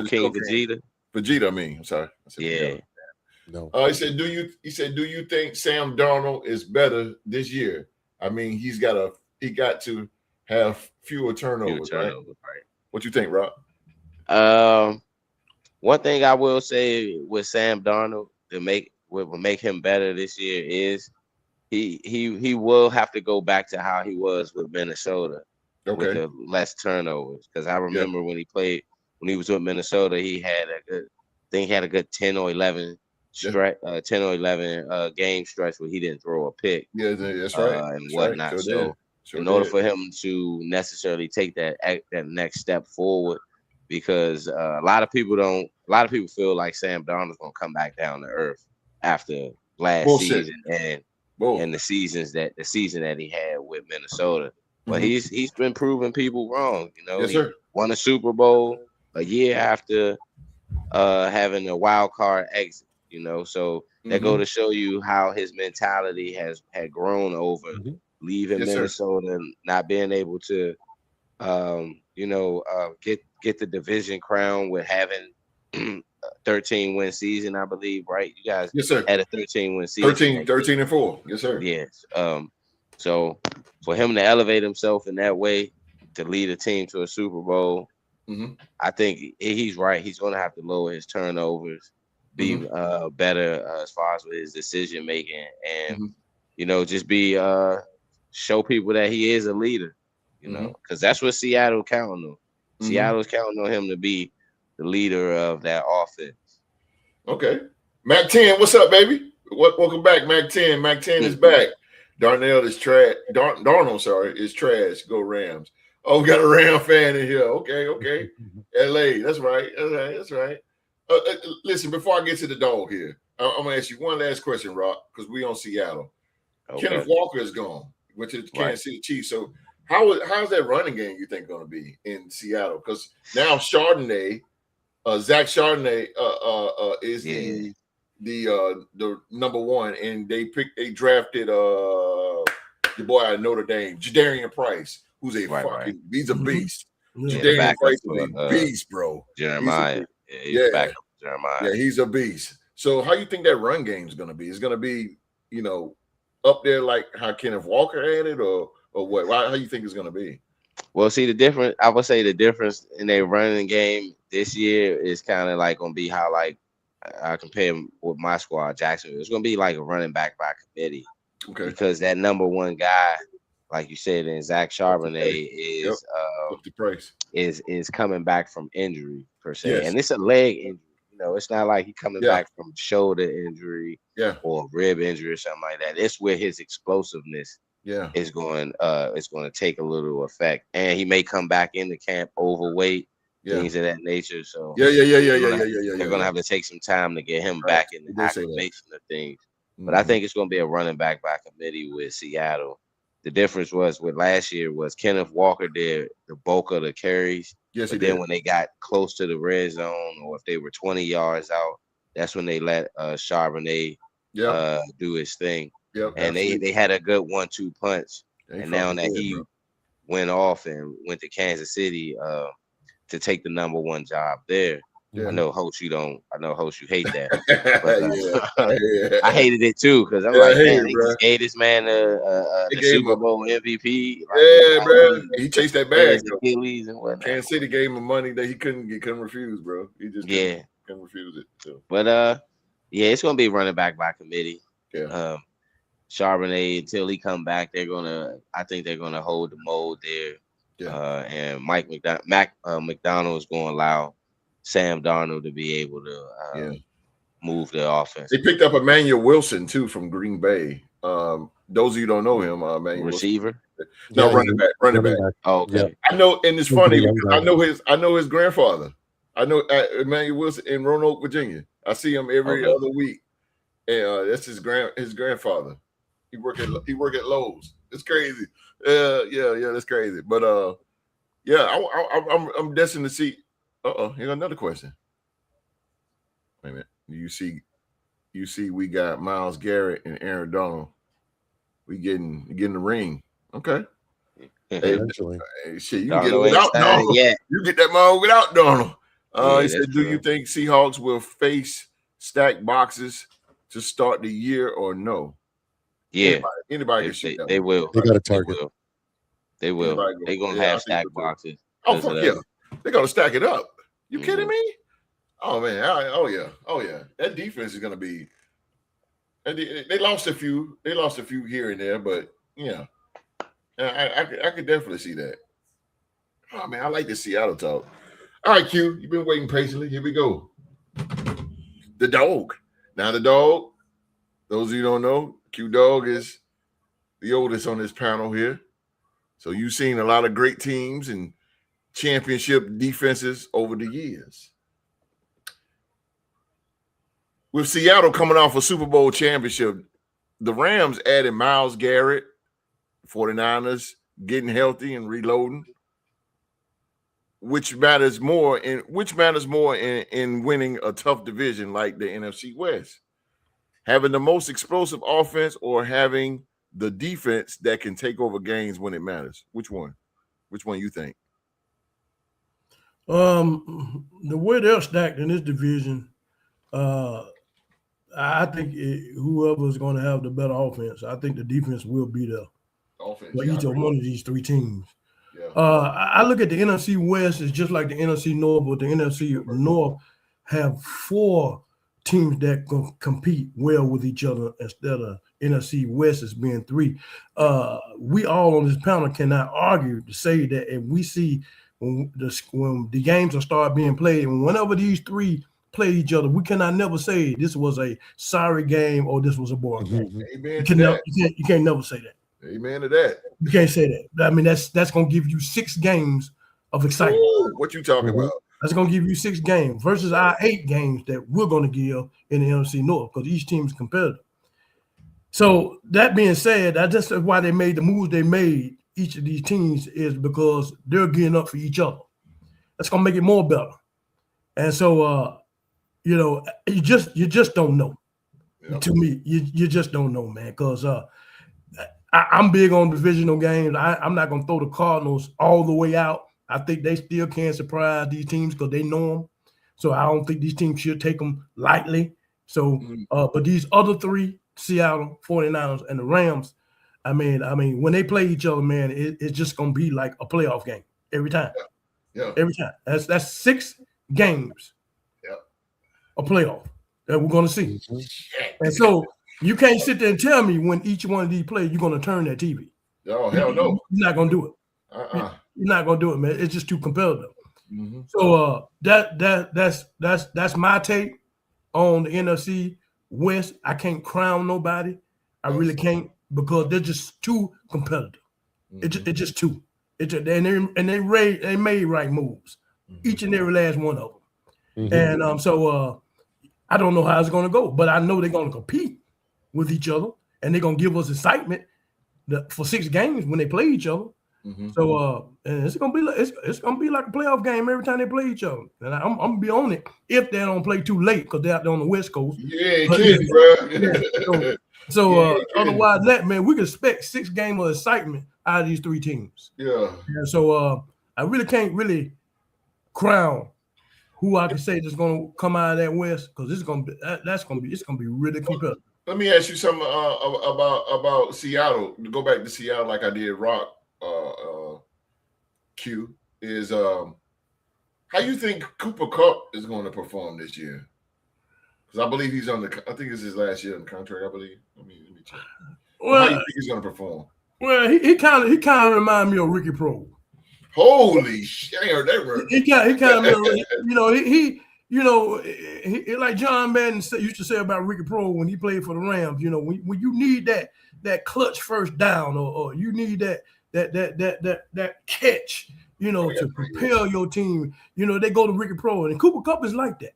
King Vegeta. Vegeta, I mean, I'm sorry. Yeah. No. He said, do you think Sam Darnold is better this year? I mean, he got to have fewer turnovers, right? What you think, Rob? One thing I will say with Sam Darnold will make him better this year is he will have to go back to how he was with Minnesota with the less turnovers. Because I remember when he was with Minnesota, he had a good 10 or 11 game stretch where he didn't throw a pick. Yeah, that's right. And whatnot. Right. So in order for him to necessarily take that next step forward, because a lot of people feel like Sam Darnold's gonna come back down to earth after last season and the season that he had with Minnesota. But he's been proving people wrong. He won a Super Bowl a year after having a wild card exit. So that go to show you how his mentality had grown over leaving Minnesota and not being able to, get the division crown with having 13-win season, I believe, right? You guys had a 13-win season. 13-4. Yes, sir. Yes. So for him to elevate himself in that way to lead a team to a Super Bowl, I think he's right. He's going to have to lower his turnovers, be better as far as with his decision making, and just be show people that he is a leader. Because that's what Seattle counting on. Seattle's counting on him to be the leader of that offense. Okay, Mac 10, what's up, baby? Welcome back, Mac 10. Mac 10 is back. Darnell is trash. Darnold, sorry, is trash. Go Rams. Oh, we got a Ram fan in here. Okay. LA, that's right. That's right. Listen, before I get to the dog here, I'm gonna ask you one last question, Rock, because we on Seattle. Okay. Kenneth Walker is gone. Went to the Kansas City Chiefs. So how's that running game you think going to be in Seattle? Because now Chardonnay, Zach Chardonnay, is the number one, and they drafted your boy out of Notre Dame, Jadarian Price, who's he's a beast. Jadarian Price is a beast, bro. Jeremiah. Jeremiah. Yeah, he's a beast. So how you think that run game is going to be? It's going to be, up there like how Kenneth Walker had it, or what? How you think it's going to be? Well, see, the difference, I would say the difference in their running game this year is kind of like going to be how, like, I compare with my squad, Jacksonville. It's going to be like a running back by committee. Okay. Because that number one guy, like you said, in Zach Charbonnet is coming back from injury per se. Yes. And it's a leg injury. You know, it's not like he's coming back from shoulder injury or rib injury or something like that. It's where his explosiveness is going to take a little effect. And he may come back into camp overweight, things of that nature. So they're gonna have to take some time to get him back in the acclimation of things. But I think it's going to be a running back by committee with Seattle. The difference was with last year was Kenneth Walker did the bulk of the carries. Yes, but then when they got close to the red zone, or if they were 20 yards out, that's when they let Charbonnet do his thing. Yep, and they had a good 1-2 punch. And now that he went off and went to Kansas City to take the number one job there. Yeah. I know, Host, you hate that. But, I hated it too because I'm like, man, they just gave this man the Super Bowl MVP. Like, bro. He chased that bag. Achilles and whatnot. Kansas City gave him money that he couldn't refuse, bro. He just couldn't refuse it. So. But it's gonna be running back by committee. Yeah. Charbonnet, until he come back, I think they're gonna hold the mold there. Yeah. And Mike McDonald is gonna allow Sam Darnold to be able to move the offense. They picked up Emmanuel Wilson too from Green Bay. Those of you who don't know him, Emmanuel receiver. No, running back. Oh, okay. Yeah. I know, and it's funny because I know his grandfather. I know Emmanuel Wilson in Roanoke, Virginia. I see him every other week, and that's his grandfather. He work at Lowe's. It's crazy. That's crazy. But I'm destined to see. Here got another question. Wait a minute. You see, we got Myles Garrett and Aaron Donald. We getting the ring. Okay. Eventually. Shit, you can get it without Donald. Yeah. You get that man without Donald. He said, "Do you think Seahawks will face stacked boxes to start the year or no?" Yeah. Anybody can shoot that. They will. They got a target. They will. They're gonna have stacked boxes. Oh fuck yeah. They're gonna stack it up. You kidding me? Oh man, oh yeah. That defense is gonna be. They lost a few. They lost a few here and there, but I could definitely see that. Oh man, I like the Seattle talk. All right, Q, you've been waiting patiently. Here we go. The dog. Now the dog. Those of you who don't know, Q Dog is the oldest on this panel here. So you've seen a lot of great teams and championship defenses over the years. With Seattle coming off a Super Bowl championship, the Rams added Myles Garrett, 49ers getting healthy and reloading. Which matters more in winning a tough division like the NFC West? Having the most explosive offense or having the defense that can take over games when it matters? Which one? Which one you think? The way they're stacked in this division, I think whoever's going to have the better offense, I think the defense will be there for each of one of these three teams. Yeah. I look at the NFC West as just like the NFC North, but the NFC North have four teams that can compete well with each other instead of NFC West as being three. We all on this panel cannot argue to say that if we see when the games will start being played, and whenever these three play each other, we cannot never say this was a sorry game or this was a boring game. Amen you can't never say that. Amen to that. You can't say that. I mean, that's going to give you 6 games of excitement. Ooh, what you talking about? That's going to give you 6 games versus our 8 games that we're going to give in the NFC North because each team is competitive. So that being said, that's why they made the moves they made. Each of these teams is because they're gearing up for each other. That's going to make it more better. And so, you just don't know. Yep. To me, you just don't know, man, because I'm big on divisional games. I'm not going to throw the Cardinals all the way out. I think they still can surprise these teams because they know them. So I don't think these teams should take them lightly. So, but these other 3, Seattle 49ers and the Rams, I mean, when they play each other, man, it's just gonna be like a playoff game every time. Yeah. Every time. That's 6 games. Yeah. A playoff that we're gonna see. Mm-hmm. And so you can't sit there and tell me when each one of these plays you're gonna turn that TV. Oh, hell no. You're not gonna do it. You're not gonna do it, man. It's just too competitive. Mm-hmm. So that's my take on the NFC West. I can't crown nobody. I really can't, because they're just too competitive. Mm-hmm. It's just too. They made right moves, each and every last one of them. Mm-hmm. And so I don't know how it's going to go, but I know they're going to compete with each other, and they're going to give us excitement for 6 games when they play each other. Mm-hmm. So and it's gonna be like a playoff game every time they play each other, and I'm gonna be on it if they don't play too late, because they're out there on the West Coast. Yeah, kidding, bro. So otherwise, that, man, we can expect 6 games of excitement out of these 3 teams. Yeah. And so I really can't crown who I can say that's gonna come out of that West, because it's gonna be really competitive. Let me ask you something about Seattle. To go back to Seattle, like I did Rock. Q is how you think Cooper Kupp is going to perform this year? Because I believe he's on I think it's his last year in the contract. I believe. Let me check. Well, how do you think he's going to perform? Well, he kind of remind me of Ricky Prohl. Holy shit! I heard that word. He kind of he like John Madden used to say about Ricky Prohl when he played for the Rams. When you need that clutch first down, or you need that catch, to propel your team. They go to Ricky Prohl, and Cooper Kupp is like that.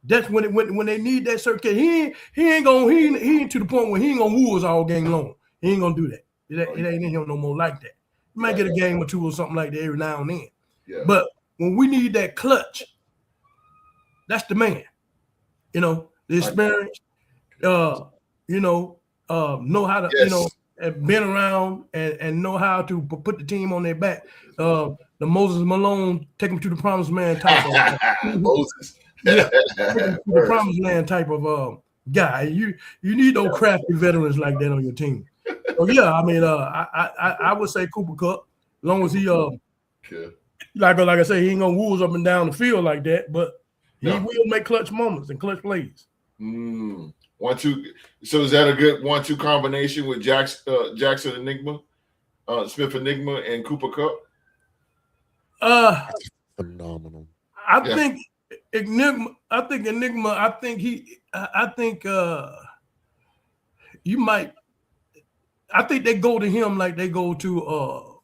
That's when they need that certain catch. He ain't to the point where he ain't gonna woo us all game long. He ain't gonna do that. It ain't in him no more like that. He might get a game or 2 or something like that every now and then. Yeah. But when we need that clutch, that's the man. The experience, know how to, yes. And been around and know how to put the team on their back. The Moses Malone, take them to the promised land type of Moses. Yeah, the promised land type of guy. You need those crafty veterans like that on your team. So yeah, I mean, I would say Cooper Kupp, as long as he like I say, he ain't gonna woo us up and down the field like that, but he will make clutch moments and clutch plays. 1-2. So is that a good 1-2 combination with Jackson Enigma, Smith Enigma, and Cooper Kupp? Phenomenal. I think Enigma. You might. I think they go to him like they go to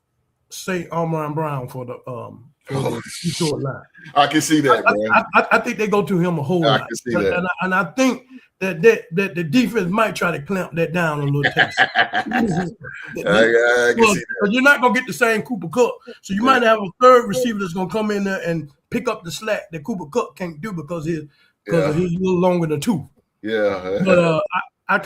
say Amon Brown for the Detroit line. I can see that, man. I think they go to him a whole lot. I can see that. And I think that the defense might try to clamp that down a little bit. I can see that. But you're not gonna get the same Cooper Kupp. So you might have a third receiver that's gonna come in there and pick up the slack that Cooper Kupp can't do because he's a little longer than 2. Yeah. But I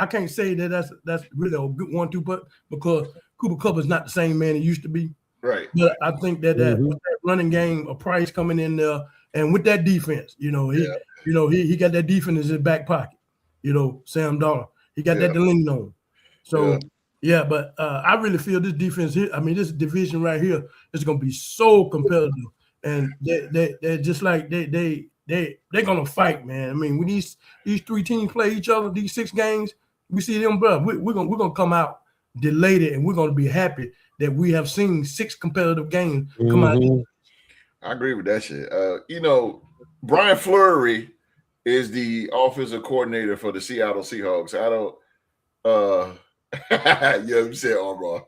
can't say that that's really a good 1-2, but because Cooper Kupp is not the same man he used to be. Right. But I think that with that running game, a Price coming in there, and with that defense, he got that defense in his back pocket. Sam Darnold, he got that to lean on. So but I really feel this defense here. I mean, this division right here is going to be so competitive, and they're just like they're gonna fight, man. I mean, when these 3 teams play each other, these 6 games, we see them, bro. We're gonna come out delighted, and we're gonna be happy that we have seen 6 competitive games come out. I agree with that shit. Brian Fleury is the offensive coordinator for the Seattle Seahawks. I don't. You said Armbar.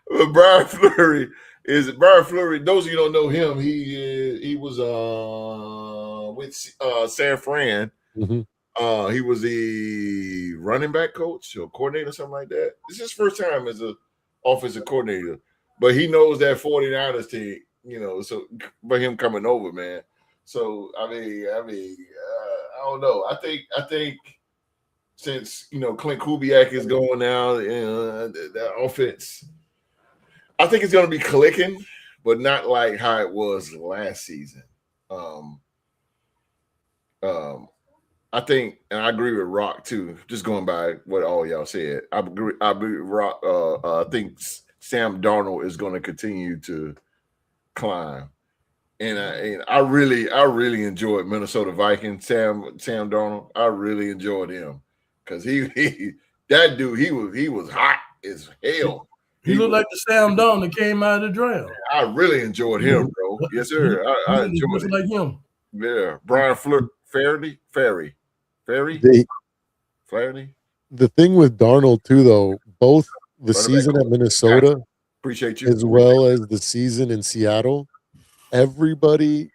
But Brian Fleury. Those of you who don't know him, he was with San Fran. Mm-hmm. He was the running back coach or coordinator, something like that. It's his first time as an offensive coordinator, but he knows that 49ers team, so by him coming over, man. So I mean, I don't know. I think since Clint Kubiak is going now, that offense, I think it's going to be clicking, but not like how it was last season. I think, and I agree with Rock too. Just going by what all y'all said, I agree with Rock. I think Sam Darnold is going to continue to climb, and I really enjoyed Minnesota Vikings. Sam Darnold, I really enjoyed him because that dude he was hot as hell. He looked like the Sam Darnold that came out of the draft. I really enjoyed him, bro. Yes, sir. I enjoyed it. Like him. Yeah, Brian Flaherty. The thing with Darnold too, though, both the season at Minnesota, appreciate you, as well as the season in Seattle, everybody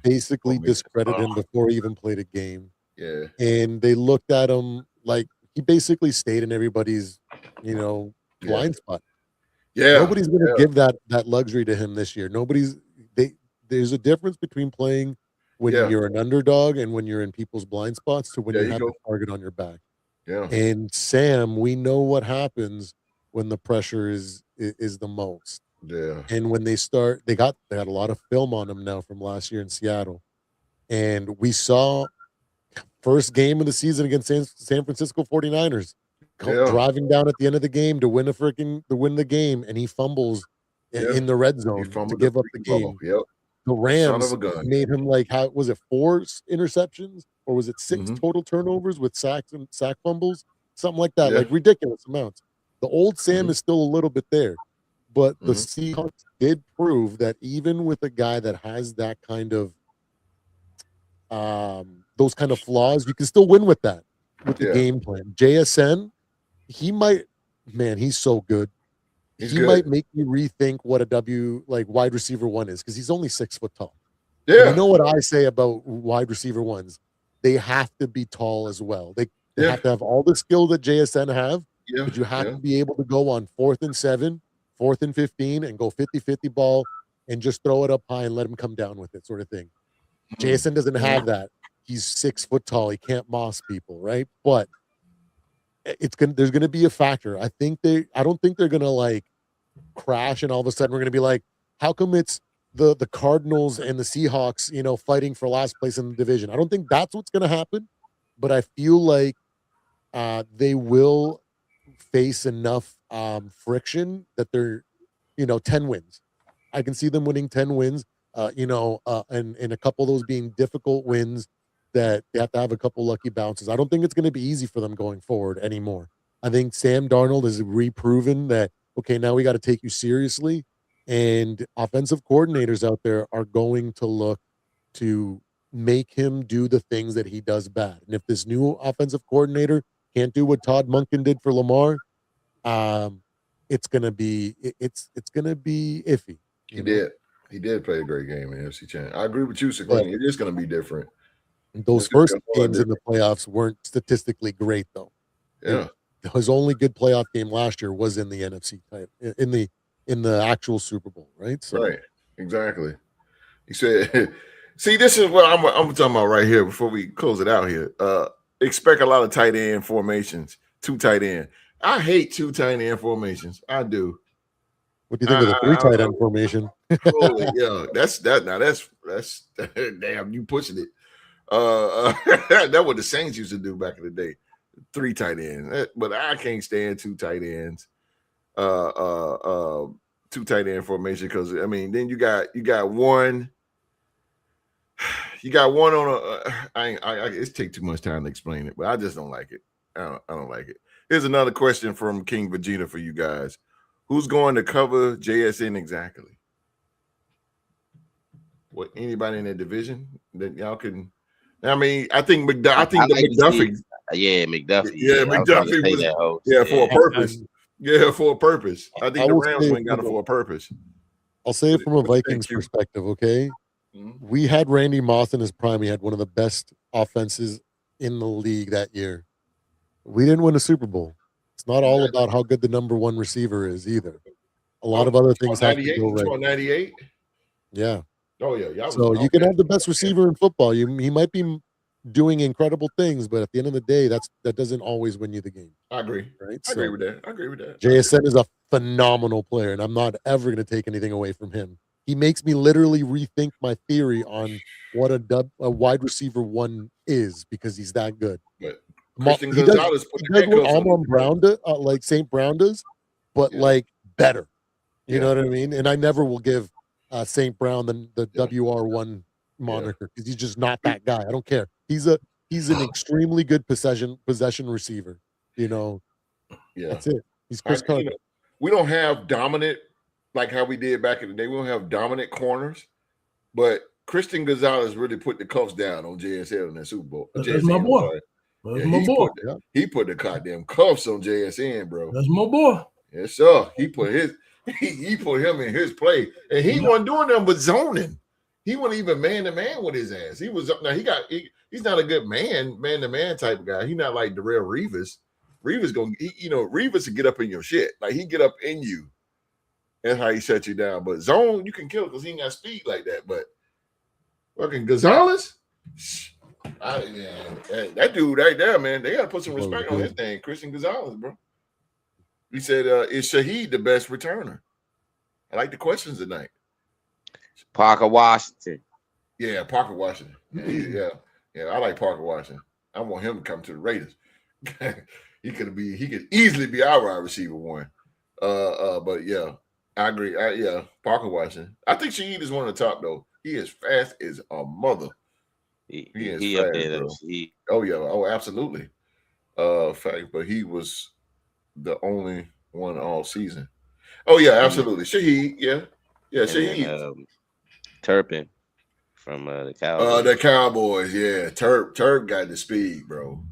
basically discredited him before he even played a game. Yeah, and they looked at him like he basically stayed in everybody's, blind spot. Yeah, nobody's going to give that luxury to him this year. There's a difference between playing when you're an underdog and when you're in people's blind spots to when you have a target on your back. Yeah. And Sam, we know what happens when the pressure is the most. Yeah. And when they got a lot of film on him now from last year in Seattle. And we saw first game of the season against San Francisco 49ers driving down at the end of the game to win the game, and he fumbles in the red zone to give up the game. Yep. The Rams made him 4 interceptions or was it 6 total turnovers with sacks and sack fumbles, something like that, like ridiculous amounts. The old Sam is still a little bit there, but the Seahawks did prove that even with a guy that has that kind of those kind of flaws, you can still win with that, with the game plan. JSN, he's so good. He might make you rethink what a wide receiver 1 is, because he's only 6 foot tall. Yeah. And you know what I say about wide receiver 1s? They have to be tall as well. They have to have all the skill that JSN have, but you have to be able to go on 4th and 7, 4th and 15, and go 50-50 ball and just throw it up high and let him come down with it, sort of thing. JSN doesn't have that. He's 6 foot tall. He can't moss people, right? But there's gonna be a factor. I don't think they're gonna crash and all of a sudden we're gonna be like, how come it's the Cardinals and the Seahawks, fighting for last place in the division? I don't think that's what's gonna happen, but I feel like they will face enough friction that they're 10 wins. I can see them winning 10 wins, and a couple of those being difficult wins that they have to have a couple lucky bounces. I don't think it's going to be easy for them going forward anymore. I think Sam Darnold has reproven that, okay, now we got to take you seriously, and offensive coordinators out there are going to look to make him do the things that he does bad. And if this new offensive coordinator can't do what Todd Monken did for Lamar, it's gonna be iffy. He did play a great game in NFC Championship. I agree with you, Siglini. It is gonna be different. Those first games in the playoffs weren't statistically great, though. Yeah, his only good playoff game last year was in the NFC type, in the actual Super Bowl, right? So, right, exactly. He said, "See, this is what I'm talking about right here. Before we close it out here, expect a lot of tight end formations. 2 tight end. I hate 2 tight end formations. I do. What do you think of the 3 tight end formation? Yeah, that's damn. You pushing it. That's what the Saints used to do back in the day. 3 tight ends, but I can't stand 2 tight ends. 2 tight end formation, because then you got one. You got one on a. It's take too much time to explain it, but I just don't like it. I don't like it. Here's another question from King Vegeta for you guys: who's going to cover JSN exactly? What, anybody in that division that y'all can? I think McDuffie. Yeah, McDuffie. Yeah, McDuffie was, for a purpose. Yeah, for a purpose. I think the Rams went got it for a purpose. I'll say it from a Vikings perspective, okay? Mm-hmm. We had Randy Moss in his prime. He had one of the best offenses in the league that year. We didn't win a Super Bowl. It's not all about how good the number 1 receiver is either. A lot of other things have to go right. 98? Yeah. Oh, yeah. So you can have the best receiver in football. He might be doing incredible things, but at the end of the day, that doesn't always win you the game. I agree. Right? I agree with that. JSN is a phenomenal player, and I'm not ever going to take anything away from him. he makes me literally rethink my theory on what a wide receiver one is because he's that good. But Christian He Gonzalez does what Amon Brown does, like St. Brown does, but like better. You know what I mean? And I never will give St. Brown the WR1 moniker because he's just not that guy. I don't care. He's an extremely good possession receiver. You know, that's it. He's Chris Carter. We don't have dominant like how we did back in the day. We don't have dominant corners, but Christian Gonzalez really put the cuffs down on JSN in that Super Bowl. That's my boy. That's my boy. He put the goddamn cuffs on JSN, bro. That's my boy. Yes, sir. He put him in his play, and he wasn't doing nothing but zoning. He wasn't even man to man with his ass. He was now. He's not a good man to man type of guy. He's not like Darrelle Revis. Revis Revis will get up in your shit. Like he get up in you. That's how he shut you down. But zone, you can kill because he ain't got speed like that. But fucking Gonzalez, that dude right there, man, they got to put some respect on his name, Christian Gonzalez, bro. He said, "Is Shaheed the best returner?" I like the questions tonight. Parker Washington. Yeah, Parker Washington. Yeah. I like Parker Washington. I want him to come to the Raiders. He could easily be our wide receiver one. But yeah, I agree. Parker Washington. I think Shaheed is one of the top though. He is fast as a mother. He is fast, bro. Oh yeah. Oh, absolutely. But he was the only one all season. Oh yeah, absolutely. Shaheed, yeah, Shaheed. Turpin from the Cowboys. The Cowboys, yeah. Turp got the speed, bro.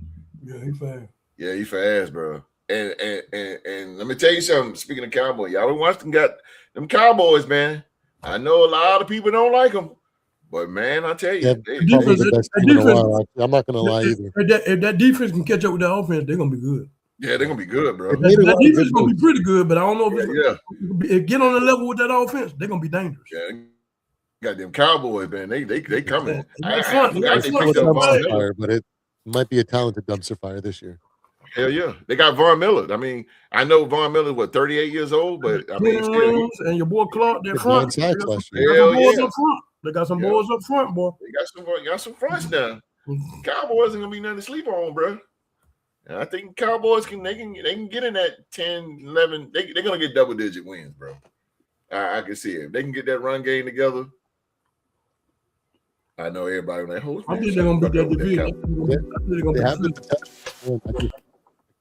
Yeah, he fast. Yeah, he fast, bro. And let me tell you something. Speaking of Cowboys, y'all been watching them Cowboys, man. I know a lot of people don't like them, but man, I tell you, I'm not gonna lie either. If that defense can catch up with that offense, they're gonna be good. Yeah, they're gonna be good, bro. That defense is gonna be pretty good, but I don't know if it get on the level with that offense, they're gonna be dangerous. Yeah, got them Cowboys, man. They coming. But it might be a talented dumpster fire this year. Hell yeah, they got Von Miller. I mean, I know Von Miller 38 years old, but I mean, still, and your boy Clark, they're front. They got some boys up front, boy. They got some fronts now. Cowboys ain't gonna be nothing to sleep on, bro. And I think Cowboys can get in that 10, 11. They're gonna get double-digit wins, bro. I can see it. If they can get that run game together, I know everybody like, I think they're gonna beat that division.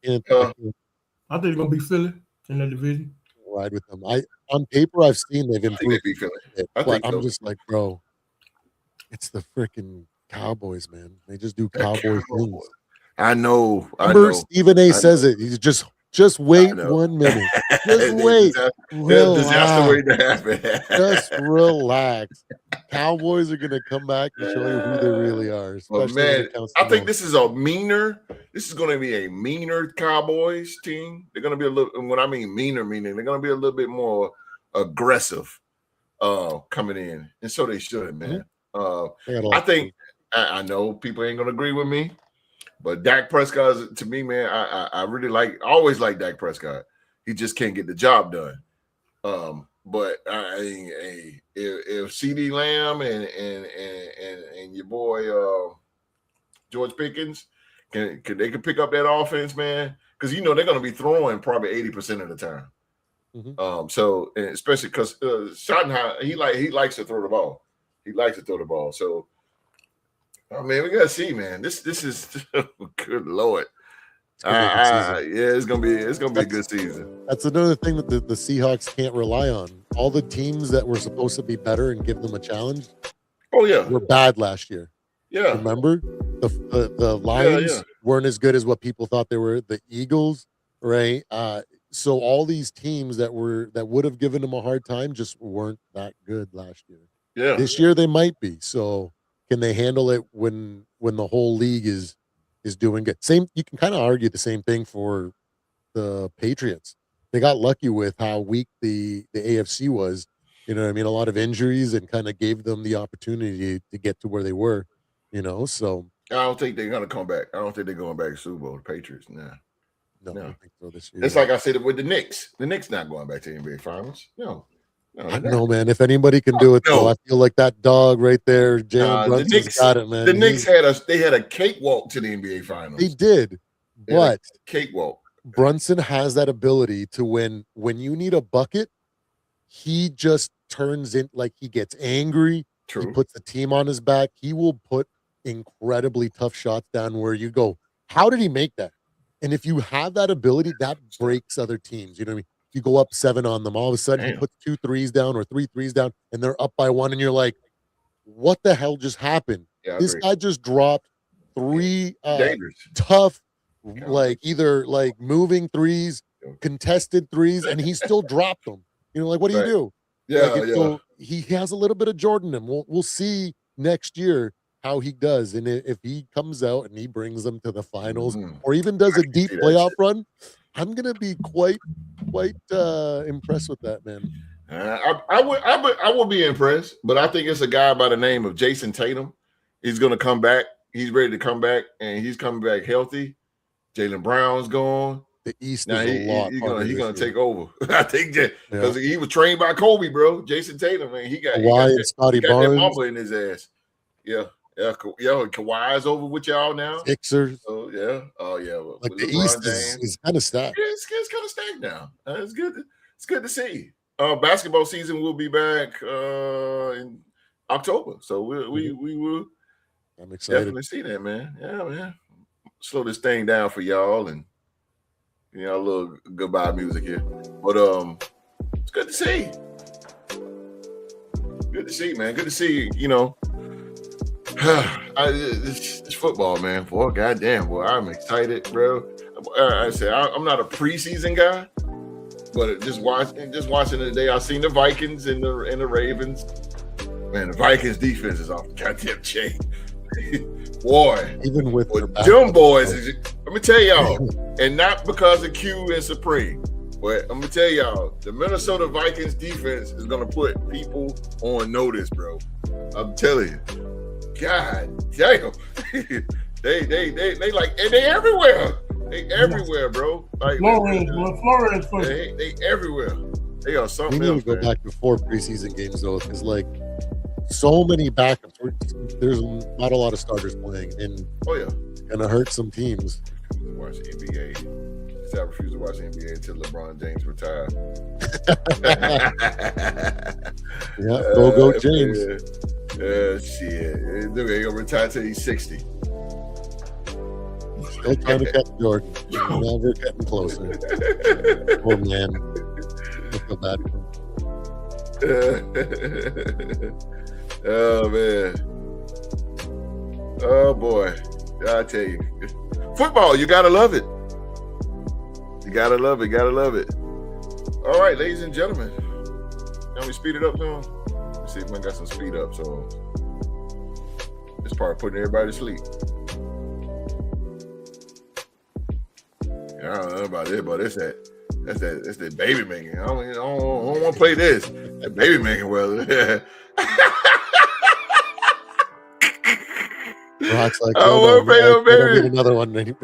I think they're gonna be Philly in that division. Ride with them. On paper, I've seen they've improved. I'm just like, bro, it's the freaking Cowboys, man. They just do Cowboy things. I know. Stephen A. says it. He's just wait 1 minute. Just wait. Disaster waiting to happen. Just relax. Cowboys are gonna come back and show you who they really are. Well, man, I think this is going to be a meaner Cowboys team. They're going to be a little. And when I mean meaner, meaning they're going to be a little bit more aggressive coming in, and so they should, man. I think I know people ain't going to agree with me. But Dak Prescott, to me, man, I really always like Dak Prescott. He just can't get the job done. But if CD Lamb and your boy George Pickens can pick up that offense, man, because they're going to be throwing probably 80% of the time. Mm-hmm. So and especially because Schottenheimer, he likes to throw the ball. He likes to throw the ball. So. Oh man, we gotta see, man. This is good Lord. It's gonna be a good season. That's another thing that the Seahawks can't rely on. All the teams that were supposed to be better and give them a challenge, were bad last year. Yeah, remember the Lions weren't as good as what people thought they were. The Eagles, right? So all these teams that would have given them a hard time just weren't that good last year. Yeah, this year they might be. So. Can they handle it when the whole league is doing good? You can kind of argue the same thing for the Patriots. They got lucky with how weak the AFC was. You know what I mean? A lot of injuries and kind of gave them the opportunity to get to where they were. So I don't think they're gonna come back. I don't think they're going back to Super Bowl. The Patriots, no. I don't think so this year. It's like I said with the Knicks. The Knicks not going back to the NBA Finals. No. No, I don't know, man. If anybody can do it, though, I feel like that dog right there, Jalen Brunson's got it, man. The Knicks had a cakewalk to the NBA Finals. They did, but cakewalk. Brunson has that ability to when you need a bucket, he just turns in, like, he gets angry. True. He puts the team on his back. He will put incredibly tough shots down where you go, how did he make that? And if you have that ability, that breaks other teams. You know what I mean? You go up 7 on them, all of a sudden he puts 2 threes down or 3 threes down, and they're up by 1, and you're like, what the hell just happened? Yeah, this guy just dropped 3 tough, like either like moving threes, contested threes, and he still dropped them. You know, like, what do you do? Yeah, like, so he has a little bit of Jordan in him. We'll see next year how he does, and if he comes out and he brings them to the finals, or even does a deep playoff run, I'm gonna be quite impressed with that, man. I would be impressed, but I think it's a guy by the name of Jason Tatum. He's gonna come back. He's ready to come back, and he's coming back healthy. Jaylen Brown's gone. The East is a lot. He's gonna take over. I think that because he was trained by Kobe, bro. Jason Tatum, man, he got Scotty that Barnes mamba in his ass. Yeah. Kawhi's over with y'all now. Sixers. Oh yeah. Well, like the East is kind of stacked. Yeah, it's kind of stacked now. It's good. It's good to see. Basketball season will be back in October, so we will. I'm excited. Definitely see that, man. Yeah, man. Slow this thing down for y'all, and a little goodbye music here. But it's good to see. Good to see, man. Good to see. It's football, man. Boy, goddamn, boy, I'm excited, bro. I say I'm not a preseason guy, but just watching it today, I seen the Vikings and the Ravens. Man, the Vikings defense is off the goddamn chain. Boy, even with them boys, let me tell y'all, and not because of Q and Supreme, but I'm gonna tell y'all, the Minnesota Vikings defense is gonna put people on notice, bro. I'm telling you. God damn. they like, and they everywhere. They everywhere, bro. Like Flores. They everywhere. They are something else. We need to go back to 4 preseason games though, because like so many backups. There's not a lot of starters playing, and it's gonna hurt some teams. Watch NBA. I refuse to watch NBA until LeBron James retires. Go James. Shit. They're gonna retire till he's 60. Still trying to catch Jordan. Never getting closer. Oh man. I feel bad for him. Oh man. Oh boy. I tell you. Football, you gotta love it. You gotta love it. All right, ladies and gentlemen. Can we speed it up now? Let's see if I got some speed up. So it's part of putting everybody to sleep. I don't know about this, but that's that baby making. I don't want to play this. That baby making weather. Rock's like, I don't want to play no baby. Another one right now.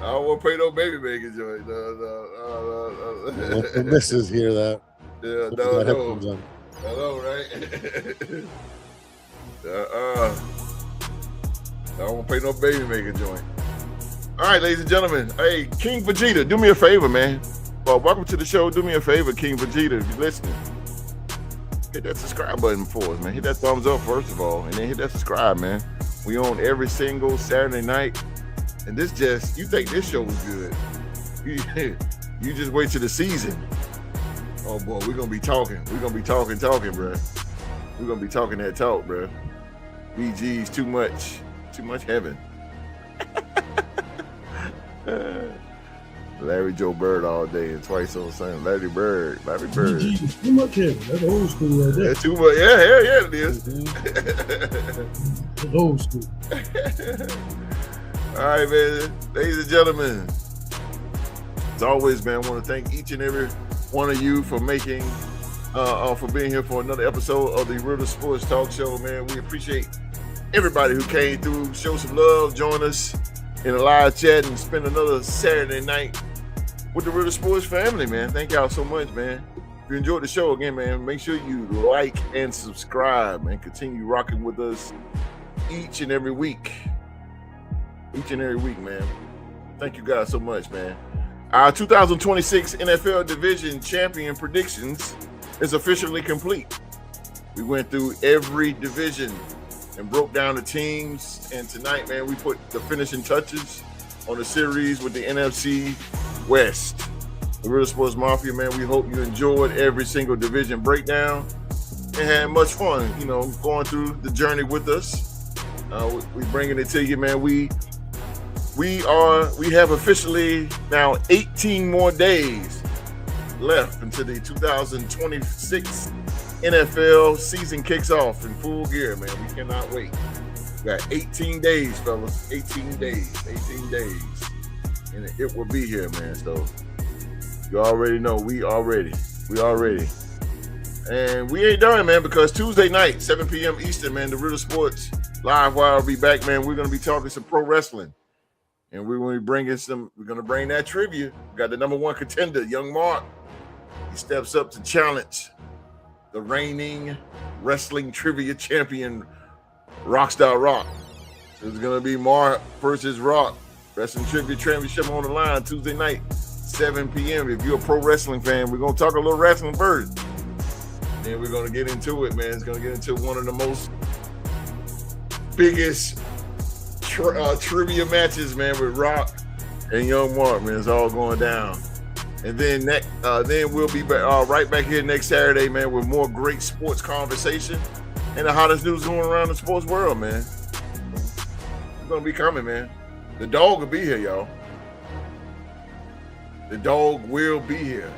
I don't want to play no baby making joint. The missus hear that. Yeah, no. I know, right? I don't want to play no baby making joint. All right, ladies and gentlemen. Hey, King Vegeta, do me a favor, man. Well, welcome to the show. Do me a favor, King Vegeta, if you're listening. Hit that subscribe button for us, man. Hit that thumbs up, first of all, and then hit that subscribe, man. We on every single Saturday night. And you think this show was good. You just wait till the season. Oh, boy, we're going to be talking. We're going to be talking, bro. We're going to be talking that talk, bro. BG's too much heaven. Larry Joe Bird all day and twice on Sunday. Larry Bird. BG, too much heaven. That's old school right there. That's too much. Yeah, it is. That's old school. All right, man. Ladies and gentlemen, as always, man, I want to thank each and every one of you for for being here for another episode of the Real Sports Talk Show, man. We appreciate everybody who came through, show some love, join us in a live chat, and spend another Saturday night with the Real Sports family, man. Thank y'all so much, man. If you enjoyed the show again, man, make sure you like and subscribe and continue rocking with us each and every week. Each and every week, man. Thank you guys so much, man. Our 2026 NFL Division Champion predictions is officially complete. We went through every division and broke down the teams. And tonight, man, we put the finishing touches on the series with the NFC West. The Real Sports Mafia, man, we hope you enjoyed every single division breakdown and had much fun, going through the journey with us. We bringing it to you, man. We have officially now 18 more days left until the 2026 NFL season kicks off in full gear, man. We cannot wait. We got 18 days, fellas. 18 days. And it will be here, man. So you already know we are ready. And we ain't done, man, because Tuesday night, 7 p.m. Eastern, man, the Real Sports Live Wire will be back, man. We're going to be talking some pro wrestling. And we're going to bring that trivia. We got the number one contender, Young Mark. He steps up to challenge the reigning wrestling trivia champion, Rockstar Rock. It's going to be Mark versus Rock. Wrestling Trivia Championship on the line Tuesday night, 7 p.m. If you're a pro wrestling fan, we're going to talk a little wrestling first. Then we're going to get into it, man. It's going to get into one of the most biggest trivia matches, man, with Rock and Young Mark, man. It's all going down. And then we'll be right back here next Saturday, man, with more great sports conversation and the hottest news going around the sports world, man. It's going to be coming, man. The dog will be here, y'all. The dog will be here.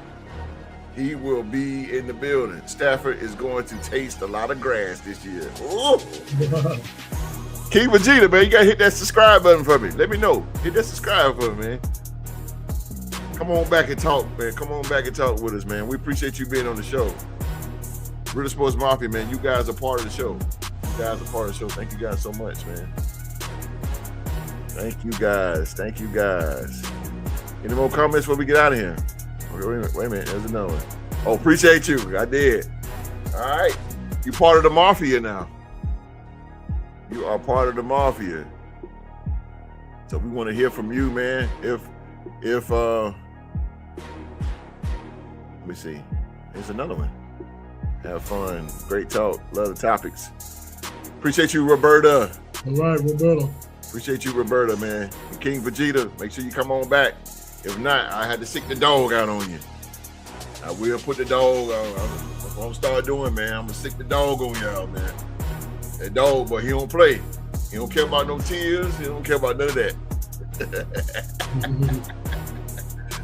He will be in the building. Stafford is going to taste a lot of grass this year. Ooh. King Vegeta, man, you got to hit that subscribe button for me. Let me know. Hit that subscribe for me, man. Come on back and talk, man. Come on back and talk with us, man. We appreciate you being on the show. Real Sports Mafia, man, you guys are part of the show. Thank you guys so much, man. Thank you guys. Any more comments before we get out of here? Wait a minute. There's another one. Oh, appreciate you. I did. All right. You part of the Mafia now. You are part of the Mafia. So we want to hear from you, man. If let me see. Here's another one. Have fun. Great talk. Love the topics. Appreciate you, Roberta. All right, Roberta. Appreciate you, Roberta, man. And King Vegeta, make sure you come on back. If not, I had to sick the dog out on you. I will put the dog on. That's what I'm start doing, man. I'm gonna sick the dog on y'all, man. That dog, but he don't play. He don't care about no tears. He don't care about none of that.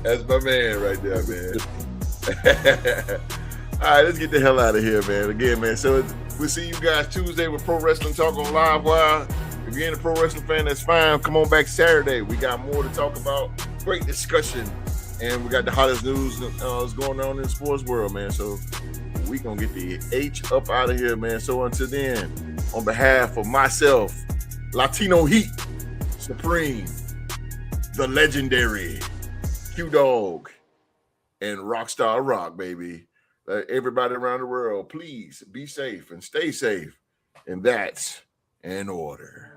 That's my man right there, man. All right, let's get the hell out of here, man. Again, man. So we'll see you guys Tuesday with Pro Wrestling Talk on Live Wire. If you ain't a pro wrestling fan, that's fine. Come on back Saturday. We got more to talk about. Great discussion. And we got the hottest news that's going on in the sports world, man. So we going to get the H up out of here, man. So until then, on behalf of myself, Latino Heat Supreme, the legendary Q-Dog, and Rockstar Rock, baby. Everybody around the world, please be safe and stay safe. And that's in order.